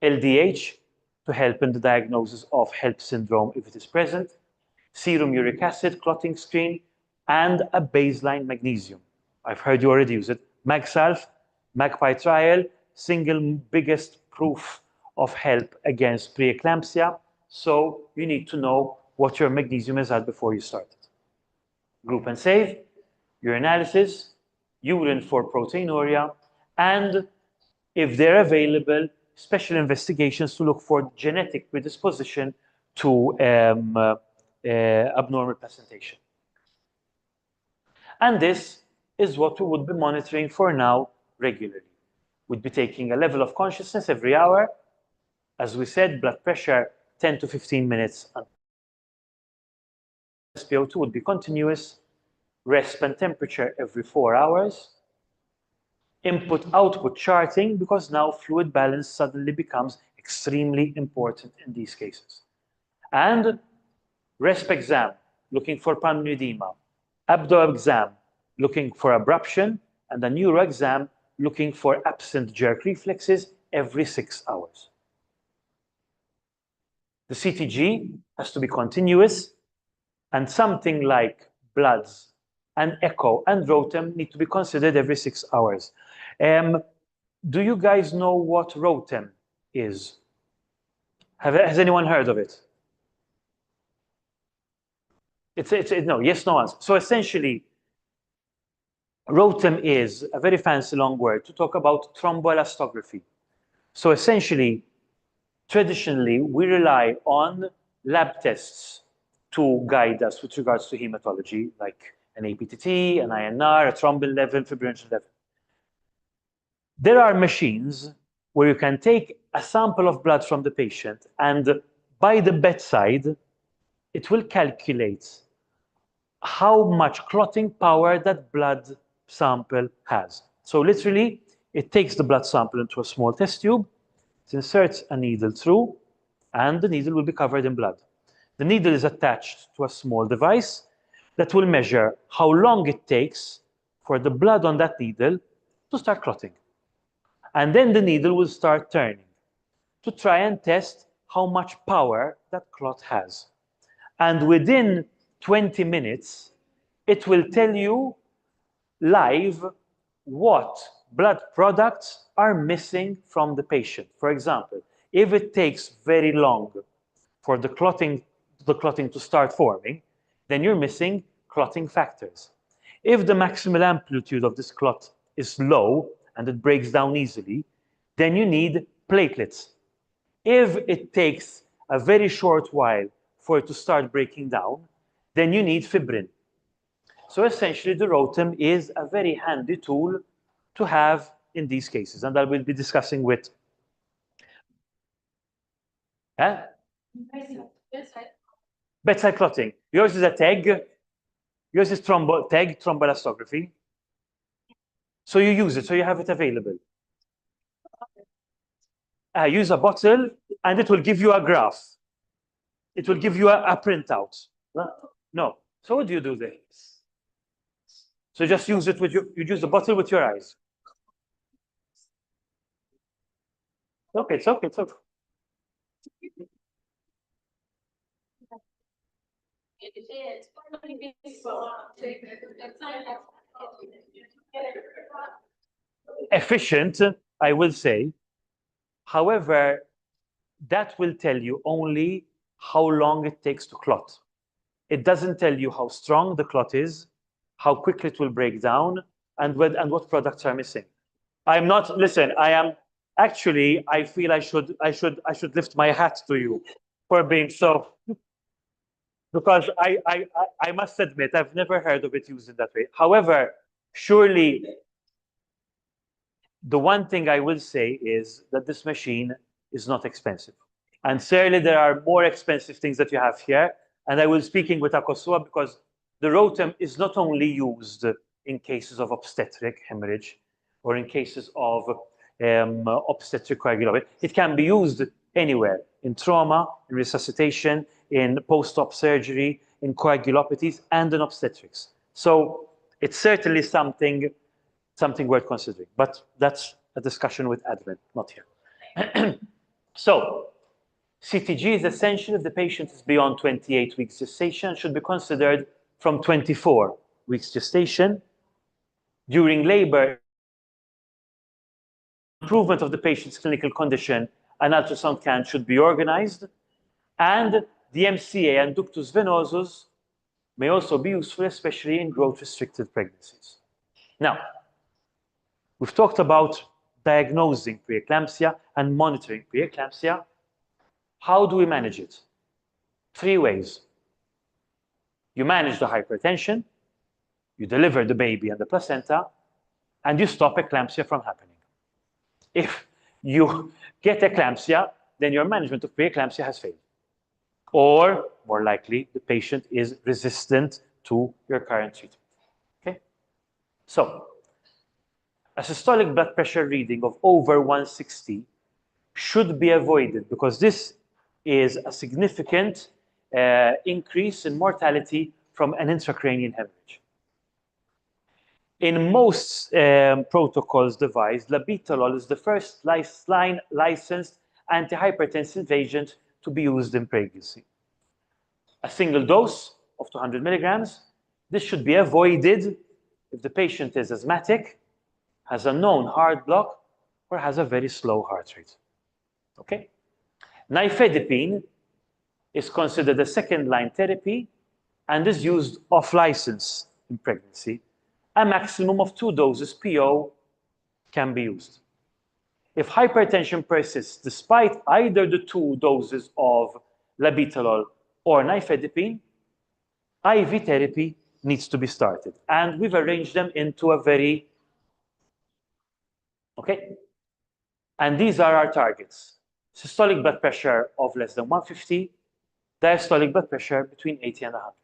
LDH to help in the diagnosis of HELLP syndrome if it is present, serum uric acid clotting screen, and a baseline magnesium. I've heard you already use it. MagSalf, Magpie trial, single biggest proof of help against preeclampsia. So you need to know what your magnesium is at before you start it. Group and save, urinalysis, urine for proteinuria, and if they're available, special investigations to look for genetic predisposition to abnormal placentation. And this is what we would be monitoring for now regularly. We'd be taking a level of consciousness every hour. As we said, blood pressure 10 to 15 minutes. SpO2 would be continuous. Resp and temperature every 4 hours. input-output charting, because now fluid balance suddenly becomes extremely important in these cases. And RESP exam, looking for pulmonary edema, abdo exam, looking for abruption, and a neuro exam, looking for absent jerk reflexes every 6 hours. The CTG has to be continuous, and something like bloods and echo and ROTEM need to be considered every 6 hours. Do you guys know what ROTEM is? Has anyone heard of it? No, yes, no answer. So essentially, ROTEM is a very fancy long word to talk about thromboelastography. So essentially, traditionally, we rely on lab tests to guide us with regards to hematology, like an APTT, an INR, a thrombin level, fibrinogen level. There are machines where you can take a sample of blood from the patient, and by the bedside, it will calculate how much clotting power that blood sample has. So literally, it takes the blood sample into a small test tube, it inserts a needle through, and the needle will be covered in blood. The needle is attached to a small device that will measure how long it takes for the blood on that needle to start clotting. And then the needle will start turning to try and test how much power that clot has. And within 20 minutes, it will tell you live what blood products are missing from the patient. For example, if it takes very long for the clotting to start forming, then you're missing clotting factors. If the maximal amplitude of this clot is low and it breaks down easily, then you need platelets. If it takes a very short while for it to start breaking down, then you need fibrin. So essentially, the ROTEM is a very handy tool to have in these cases, and I will be discussing with. Bedside clotting. Yours is a TEG. Yours is TEG, thromboelastography. So you use it, so you have it available. Use a bottle, and it will give you a graph. It will give you a printout. No. So what do you do there? So just use it with you use the bottle with your eyes. Okay, it's okay, it's okay. Efficient, I will say. However, that will tell you only how long it takes to clot. It doesn't tell you how strong the clot is, how quickly it will break down, and what products are missing. I'm not, listen, I am, actually, I feel I should lift my hat to you for being so, because I must admit, I've never heard of it used in that way. However, surely, the one thing I will say is that this machine is not expensive. And certainly there are more expensive things that you have here. And I will speaking with Akosua because the ROTEM is not only used in cases of obstetric hemorrhage or in cases of obstetric coagulopathy. It can be used anywhere, in trauma, in resuscitation, in post-op surgery, in coagulopathies, and in obstetrics. So it's certainly something worth considering, but that's a discussion with admin, not here. So CTG is essential if the patient is beyond 28 weeks gestation, should be considered from 24 weeks gestation. During labor, improvement of the patient's clinical condition, an ultrasound scan should be organized, and the MCA and ductus venosus may also be useful, especially in growth-restricted pregnancies. Now, we've talked about diagnosing preeclampsia and monitoring preeclampsia. How do we manage it? 3 ways. You manage the hypertension, you deliver the baby and the placenta, and you stop eclampsia from happening. If you get eclampsia, then your management of preeclampsia has failed. Or, more likely, the patient is resistant to your current treatment. Okay? So, a systolic blood pressure reading of over 160 should be avoided because this is a significant increase in mortality from an intracranial hemorrhage. In most protocols devised, labetalol is the first line licensed antihypertensive agent to be used in pregnancy. A single dose of 200 milligrams. This should be avoided if the patient is asthmatic, has a known heart block, or has a very slow heart rate. Okay? Nifedipine is considered a second-line therapy and is used off-license in pregnancy. A maximum of 2 doses PO can be used. If hypertension persists despite either the 2 doses of labetalol or nifedipine, IV therapy needs to be started. And we've arranged them into a very, okay? And these are our targets. Systolic blood pressure of less than 150, diastolic blood pressure between 80 and 100.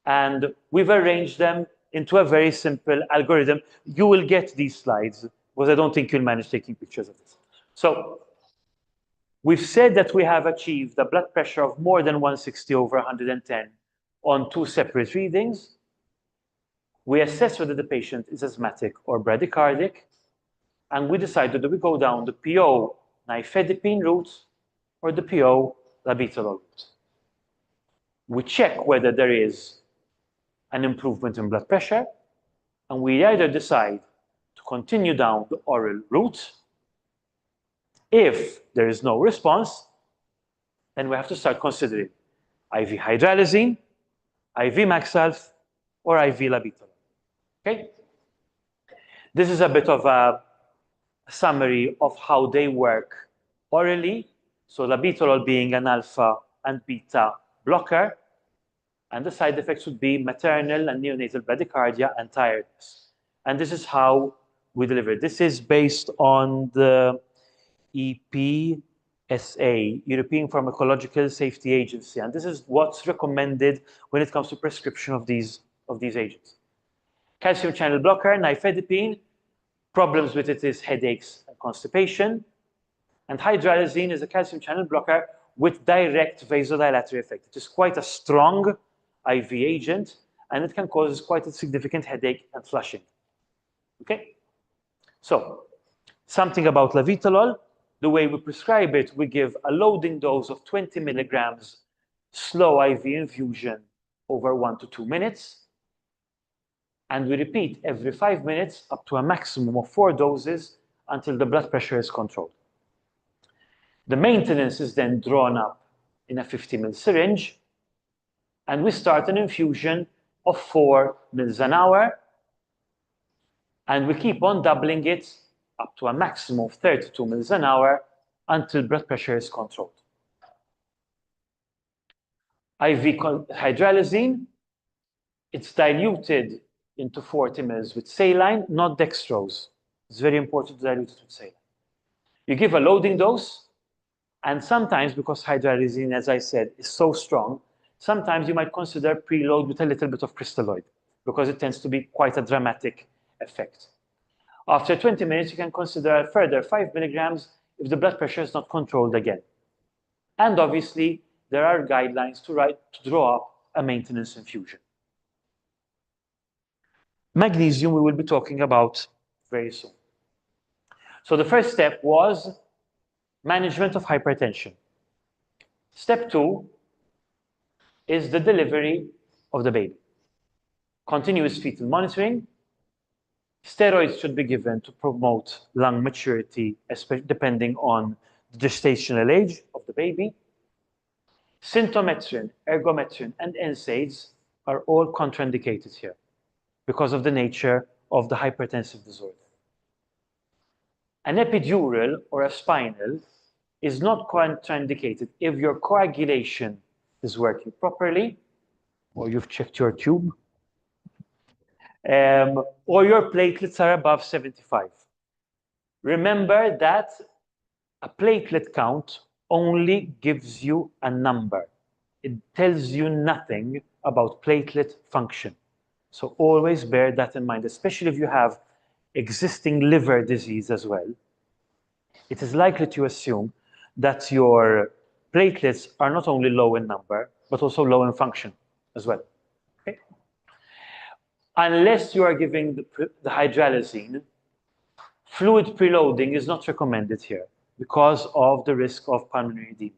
And we've arranged them into a very simple algorithm. You will get these slides because I don't think you'll manage taking pictures of this. So we've said that we have achieved a blood pressure of more than 160 over 110 on 2 separate readings. We assess whether the patient is asthmatic or bradycardic, and we decide whether we go down the PO nifedipine route or the PO labetalol route. We check whether there is an improvement in blood pressure, and we either decide to continue down the oral route. If there is no response, then we have to start considering IV hydralazine, IV Maxalf, or IV labetalol. Okay? This is a bit of a summary of how they work orally. So labetalol being an alpha and beta blocker, and the side effects would be maternal and neonatal bradycardia and tiredness. And this is how we deliver. This is based on the EPSA, European Pharmacological Safety Agency, and this is what's recommended when it comes to prescription of these agents. Calcium channel blocker, nifedipine, problems with it is headaches and constipation. And hydralazine is a calcium channel blocker with direct vasodilatory effect. It is quite a strong IV agent, and it can cause quite a significant headache and flushing. Okay? So, something about labetalol. The way we prescribe it, we give a loading dose of 20 milligrams, slow IV infusion over 1 to 2 minutes. And we repeat every 5 minutes up to a maximum of 4 doses until the blood pressure is controlled. The maintenance is then drawn up in a 50 ml syringe, and we start an infusion of 4 mL an hour, and we keep on doubling it up to a maximum of 32 mL an hour until blood pressure is controlled. IV hydralazine, it's diluted into 40 mL with saline, not dextrose. It's very important to dilute it with saline. You give a loading dose, and sometimes, because hydralazine, as I said, is so strong, sometimes you might consider preload with a little bit of crystalloid, because it tends to be quite a dramatic effect. After 20 minutes, you can consider a further 5 milligrams if the blood pressure is not controlled again. And obviously, there are guidelines to draw up a maintenance infusion. Magnesium we will be talking about very soon. So the first step was management of hypertension. Step 2 is the delivery of the baby. Continuous fetal monitoring. Steroids should be given to promote lung maturity, depending on the gestational age of the baby. Symptometrin, ergometrin, and NSAIDs are all contraindicated here because of the nature of the hypertensive disorder. An epidural or a spinal is not contraindicated if your coagulation is working properly, or you've checked your tube, or your platelets are above 75. Remember that a platelet count only gives you a number. It tells you nothing about platelet function. So always bear that in mind, especially if you have existing liver disease as well, it is likely to assume that your platelets are not only low in number, but also low in function as well. Okay? Unless you are giving the hydralazine, fluid preloading is not recommended here because of the risk of pulmonary edema.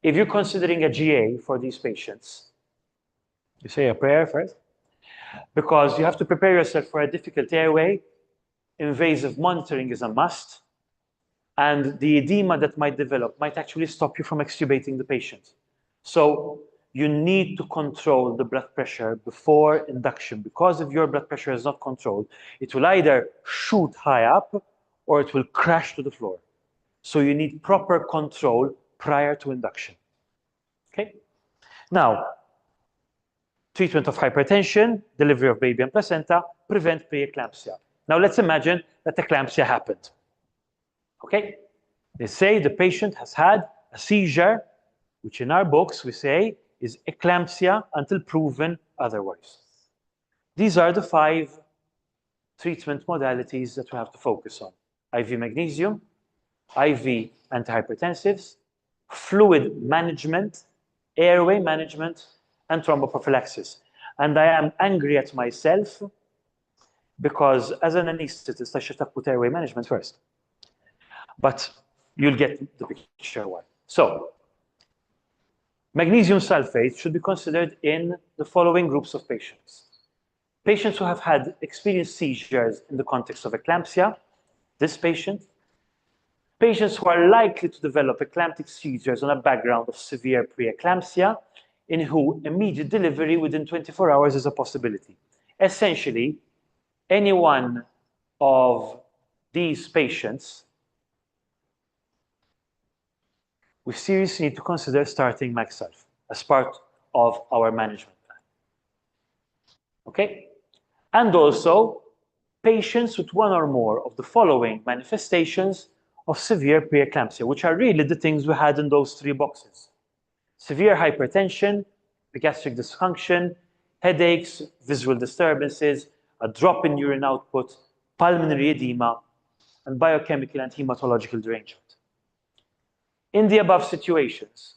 If you're considering a GA for these patients, you say a prayer first, because you have to prepare yourself for a difficult airway. Invasive monitoring is a must, and the edema that might develop might actually stop you from extubating the patient. So you need to control the blood pressure before induction, because if your blood pressure is not controlled, it will either shoot high up or it will crash to the floor. So you need proper control prior to induction. Okay? Now, treatment of hypertension, delivery of baby and placenta, prevent preeclampsia. Now let's imagine that eclampsia happened. Okay? They say the patient has had a seizure, which in our books we say is eclampsia until proven otherwise. These are the 5 treatment modalities that we have to focus on: IV magnesium, IV antihypertensives, fluid management, airway management, and thromboprophylaxis. And I am angry at myself because as an anesthetist, I should have put airway management first. But you'll get the picture why. So, magnesium sulfate should be considered in the following groups of patients. Patients who have had experienced seizures in the context of eclampsia, this patient. Patients who are likely to develop eclamptic seizures on a background of severe preeclampsia, in whom immediate delivery within 24 hours is a possibility. Essentially, any one of these patients, we seriously need to consider starting MagSulf as part of our management plan. Okay? And also, patients with one or more of the following manifestations of severe preeclampsia, which are really the things we had in those 3 boxes: severe hypertension, epigastric dysfunction, headaches, visual disturbances, a drop in urine output, pulmonary edema, and biochemical and hematological derangement. In the above situations,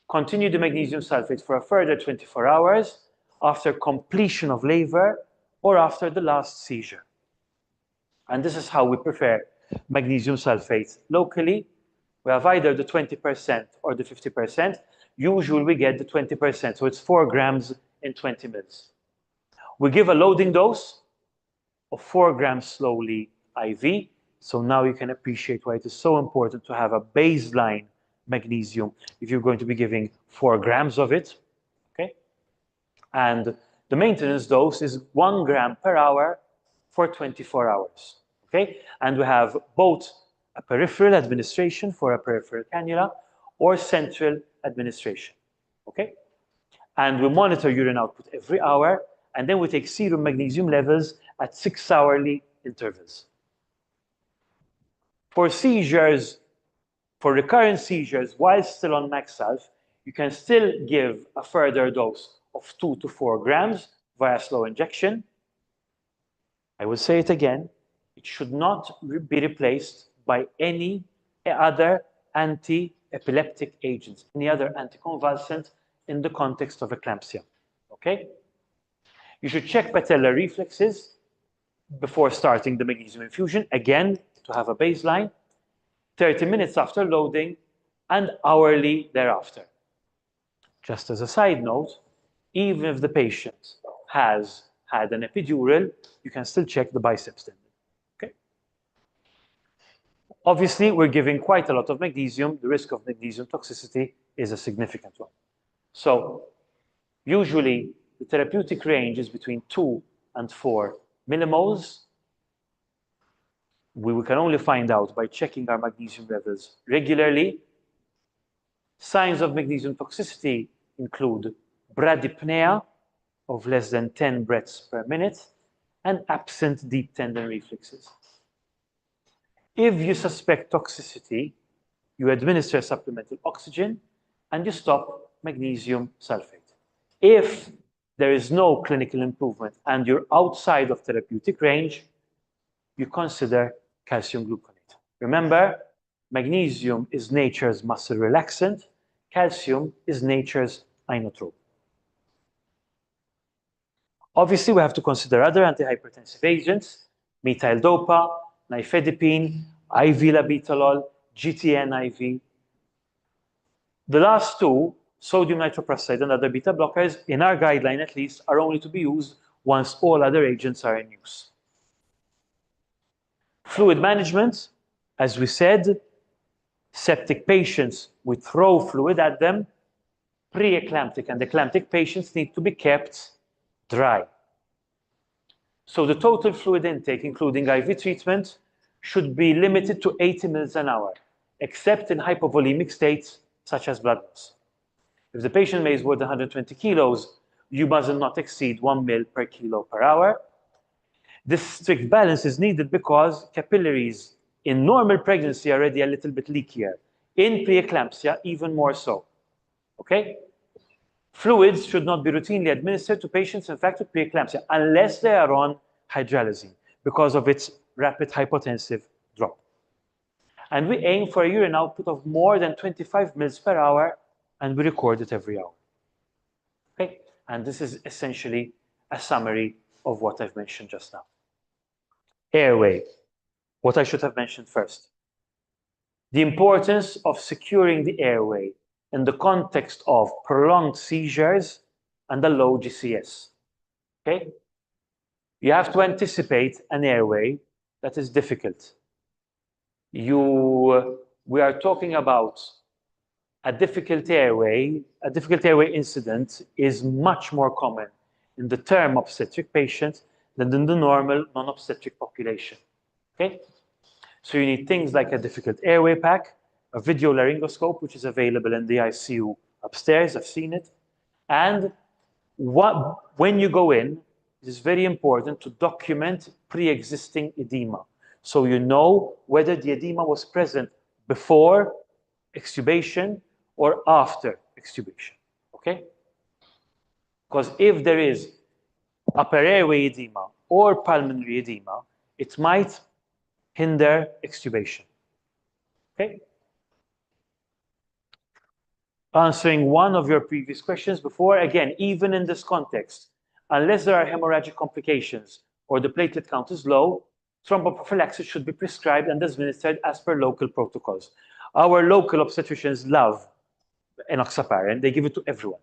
continue the magnesium sulfate for a further 24 hours after completion of labor or after the last seizure. And this is how we prepare magnesium sulfate locally. We have either the 20% or the 50%. Usually we get the 20%, so it's 4 grams in 20 minutes. We give a loading dose of 4 grams slowly IV. So now you can appreciate why it is so important to have a baseline magnesium if you're going to be giving 4 grams of it. Okay? And the maintenance dose is 1 gram per hour for 24 hours. Okay? And we have both a peripheral administration for a peripheral cannula or central administration. Okay? And we monitor urine output every hour, and then we take serum magnesium levels at 6-hourly intervals. For seizures, for recurrent seizures, while still on MagSulf, you can still give a further dose of 2 to 4 grams via slow injection. I will say it again, it should not be replaced by any other anti-epileptic agents, any other anticonvulsant in the context of eclampsia. Okay? You should check patellar reflexes before starting the magnesium infusion, again, to have a baseline, 30 minutes after loading, and hourly thereafter. Just as a side note, even if the patient has had an epidural, you can still check the biceps tendon. Okay? Obviously, we're giving quite a lot of magnesium. The risk of magnesium toxicity is a significant one. So, usually, the therapeutic range is between 2 and 4 millimoles. We can only find out by checking our magnesium levels regularly. Signs of magnesium toxicity include bradypnea of less than 10 breaths per minute and absent deep tendon reflexes. If you suspect toxicity, you administer supplemental oxygen and you stop magnesium sulfate. If there is no clinical improvement and you're outside of therapeutic range, you consider calcium gluconate. Remember, magnesium is nature's muscle relaxant, calcium is nature's inotrope. Obviously, we have to consider other antihypertensive agents, methyl dopa, nifedipine, IV labetalol, GTN-IV. The last two, sodium nitroprusside and other beta blockers, in our guideline at least, are only to be used once all other agents are in use. Fluid management, as we said, septic patients, we throw fluid at them. Pre-eclamptic and eclamptic patients need to be kept dry. So the total fluid intake, including IV treatment, should be limited to 80 mL an hour, except in hypovolemic states such as blood loss. If the patient weighs more than 120 kilos, you must not exceed 1 ml per kilo per hour. This strict balance is needed because capillaries in normal pregnancy are already a little bit leakier. In preeclampsia, even more so. Okay? Fluids should not be routinely administered to patients infected with preeclampsia unless they are on hydralazine because of its rapid hypotensive drop. And we aim for a urine output of more than 25 mL per hour, and we record it every hour. Okay? And this is essentially a summary of what I've mentioned just now. Airway, what I should have mentioned first. The importance of securing the airway in the context of prolonged seizures and a low GCS. Okay? You have to anticipate an airway that is difficult. We are talking about a difficult airway incident is much more common in the term obstetric patient than in the normal non-obstetric population. Okay? So you need things like a difficult airway pack, a video laryngoscope, which is available in the ICU upstairs, I've seen it. And when you go in, it is very important to document pre-existing edema. So you know whether the edema was present before extubation or after extubation, okay? Because if there is upper airway edema or pulmonary edema, it might hinder extubation, okay? Answering one of your previous questions before, again, even in this context, unless there are hemorrhagic complications or the platelet count is low, thromboprophylaxis should be prescribed and administered as per local protocols. Our local obstetricians love enoxaparin, they give it to everyone.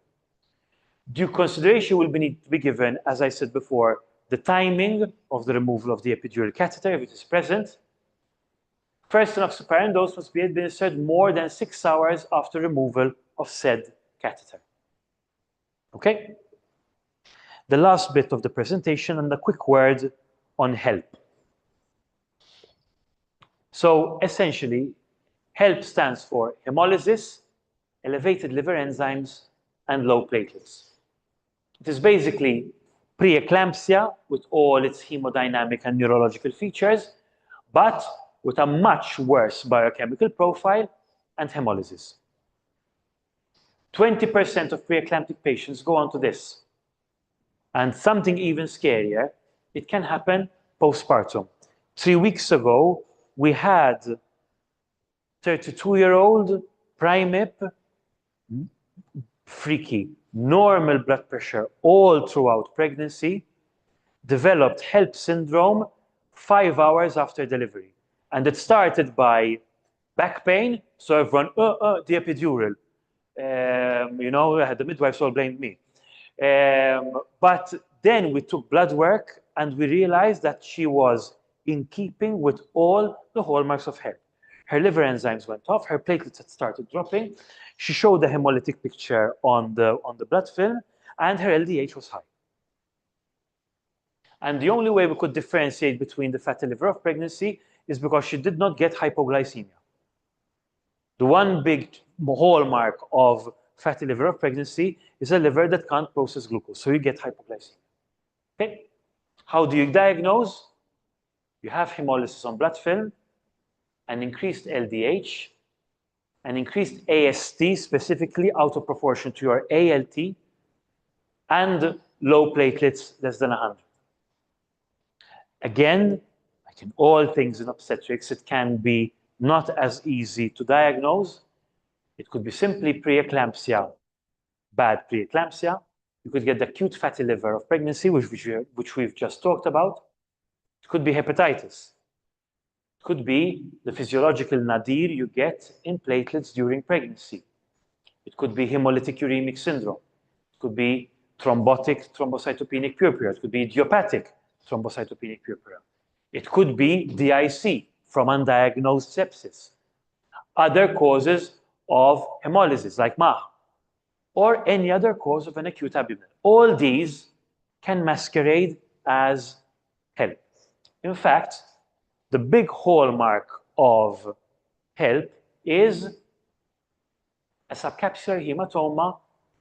Due consideration will need to be given, as I said before, the timing of the removal of the epidural catheter, if it is present. First enoxaparin dose must be administered more than 6 hours after removal of said catheter. Okay? The last bit of the presentation and a quick word on HELP. So essentially, HELP stands for hemolysis, elevated liver enzymes, and low platelets. It is basically preeclampsia with all its hemodynamic and neurological features, but with a much worse biochemical profile and hemolysis. 20% of preeclamptic patients go on to this. And something even scarier, it can happen postpartum. 3 weeks ago, we had 32-year-old PRIMIP, freaky, normal blood pressure all throughout pregnancy, developed HELP syndrome 5 hours after delivery. And it started by back pain, so everyone, the epidural. You know, the midwives all blamed me. But then we took blood work and we realized that she was in keeping with all the hallmarks of HELP. Her liver enzymes went off, her platelets had started dropping. She showed the hemolytic picture on the blood film, and her LDH was high. And the only way we could differentiate between the fatty liver of pregnancy is because she did not get hypoglycemia. The one big hallmark of fatty liver of pregnancy is a liver that can't process glucose, so you get hypoglycemia. Okay? How do you diagnose? You have hemolysis on blood film, an increased LDH, an increased AST, specifically out of proportion to your ALT, and low platelets less than 100. Again, I like in all things in obstetrics, it can be not as easy to diagnose. It could be simply preeclampsia, bad preeclampsia. You could get the acute fatty liver of pregnancy, which we've just talked about. It could be hepatitis. It could be the physiological nadir you get in platelets during pregnancy. It could be hemolytic uremic syndrome. It could be thrombotic thrombocytopenic purpura. It could be idiopathic thrombocytopenic purpura. It could be DIC from undiagnosed sepsis. Other causes of hemolysis like MAH, or any other cause of an acute abdomen. All these can masquerade as HELLP. In fact, the big hallmark of HELLP is a subcapsular hematoma,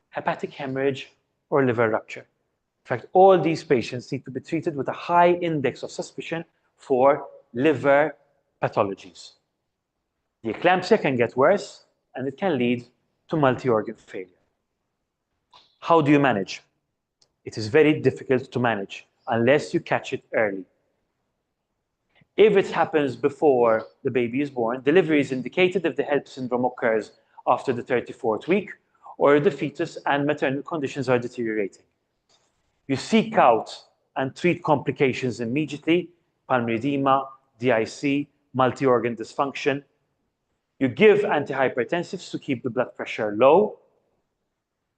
hepatic hemorrhage, or liver rupture. In fact, all these patients need to be treated with a high index of suspicion for liver pathologies. The eclampsia can get worse, and it can lead to multi-organ failure. How do you manage? It is very difficult to manage unless you catch it early. If it happens before the baby is born, delivery is indicated if the HELLP syndrome occurs after the 34th week or the fetus and maternal conditions are deteriorating. You seek out and treat complications immediately, pulmonary edema, DIC, multi-organ dysfunction. You give antihypertensives to keep the blood pressure low,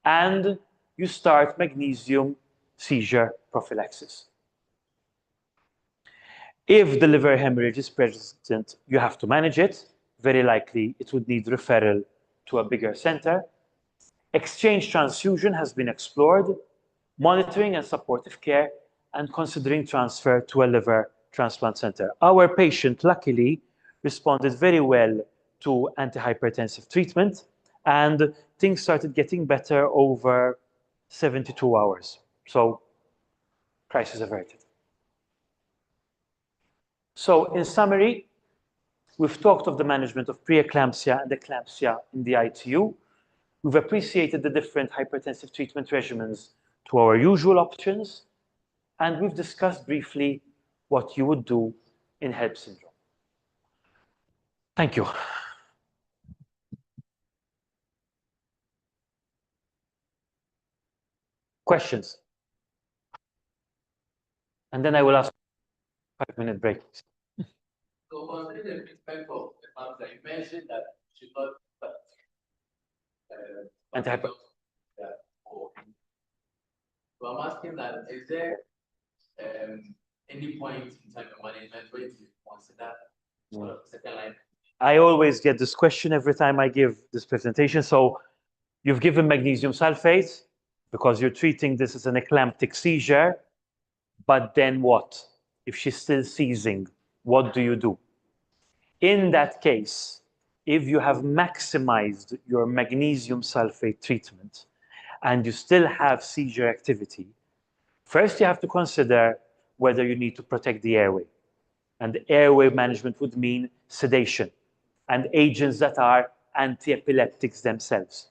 and you start magnesium seizure prophylaxis. If the liver hemorrhage is present, you have to manage it. Very likely, it would need referral to a bigger center. Exchange transfusion has been explored, monitoring and supportive care, and considering transfer to a liver transplant center. Our patient, luckily, responded very well to antihypertensive treatment, and things started getting better over 72 hours. So, crisis averted. So, in summary, we've talked of the management of preeclampsia and eclampsia in the ITU. We've appreciated the different hypertensive treatment regimens to our usual options, and we've discussed briefly what you would do in HELLP syndrome. Thank you. Questions? And then I will ask a 5-minute break. So considering the treatment of the family, you mentioned that you should not so I'm asking that, is there any point in time of management where you consider sort of second line? I always get this question every time I give this presentation. So you've given magnesium sulfate because you're treating this as an eclamptic seizure, but then what? If she's still seizing, what do you do? In that case, if you have maximized your magnesium sulfate treatment and you still have seizure activity, first you have to consider whether you need to protect the airway. And the airway management would mean sedation and agents that are anti-epileptics themselves.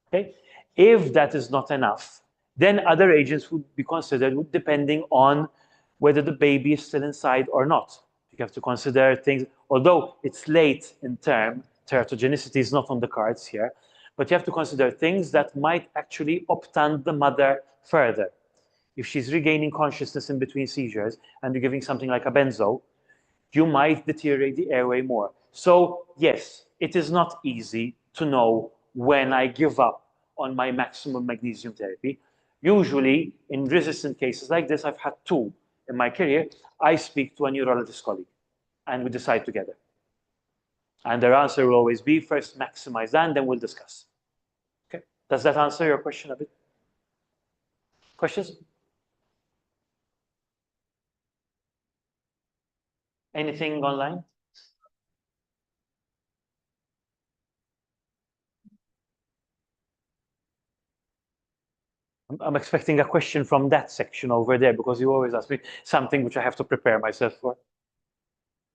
Okay? If that is not enough, then other agents would be considered depending on whether the baby is still inside or not. You have to consider things, although it's late in term, teratogenicity is not on the cards here, but you have to consider things that might actually obtund the mother further. If she's regaining consciousness in between seizures and you're giving something like a benzo, you might deteriorate the airway more. So yes, it is not easy to know when I give up on my maximum magnesium therapy. Usually, in resistant cases like this, I've had 2 in my career, I speak to a neurologist colleague and we decide together. And their answer will always be, first maximize that, and then we'll discuss. Okay, does that answer your question a bit? Questions? Anything online? I'm expecting a question from that section over there because you always ask me something which I have to prepare myself for.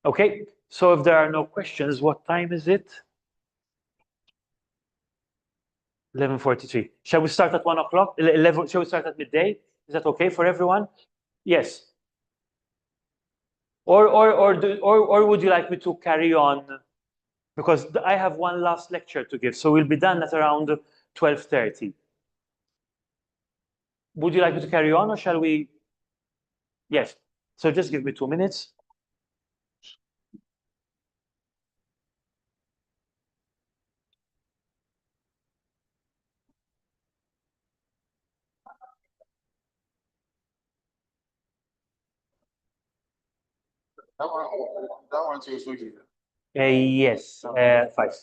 Okay, so if there are no questions, what time is it? 11:43. Shall we start at 1 o'clock? 11, shall we start at midday? Is that okay for everyone? Yes. Or would you like me to carry on? Because I have one last lecture to give, so we'll be done at around 12:30. Would you like me to carry on, or shall we? Yes. So just give me 2 minutes. That one too, Suji. Yes, 5.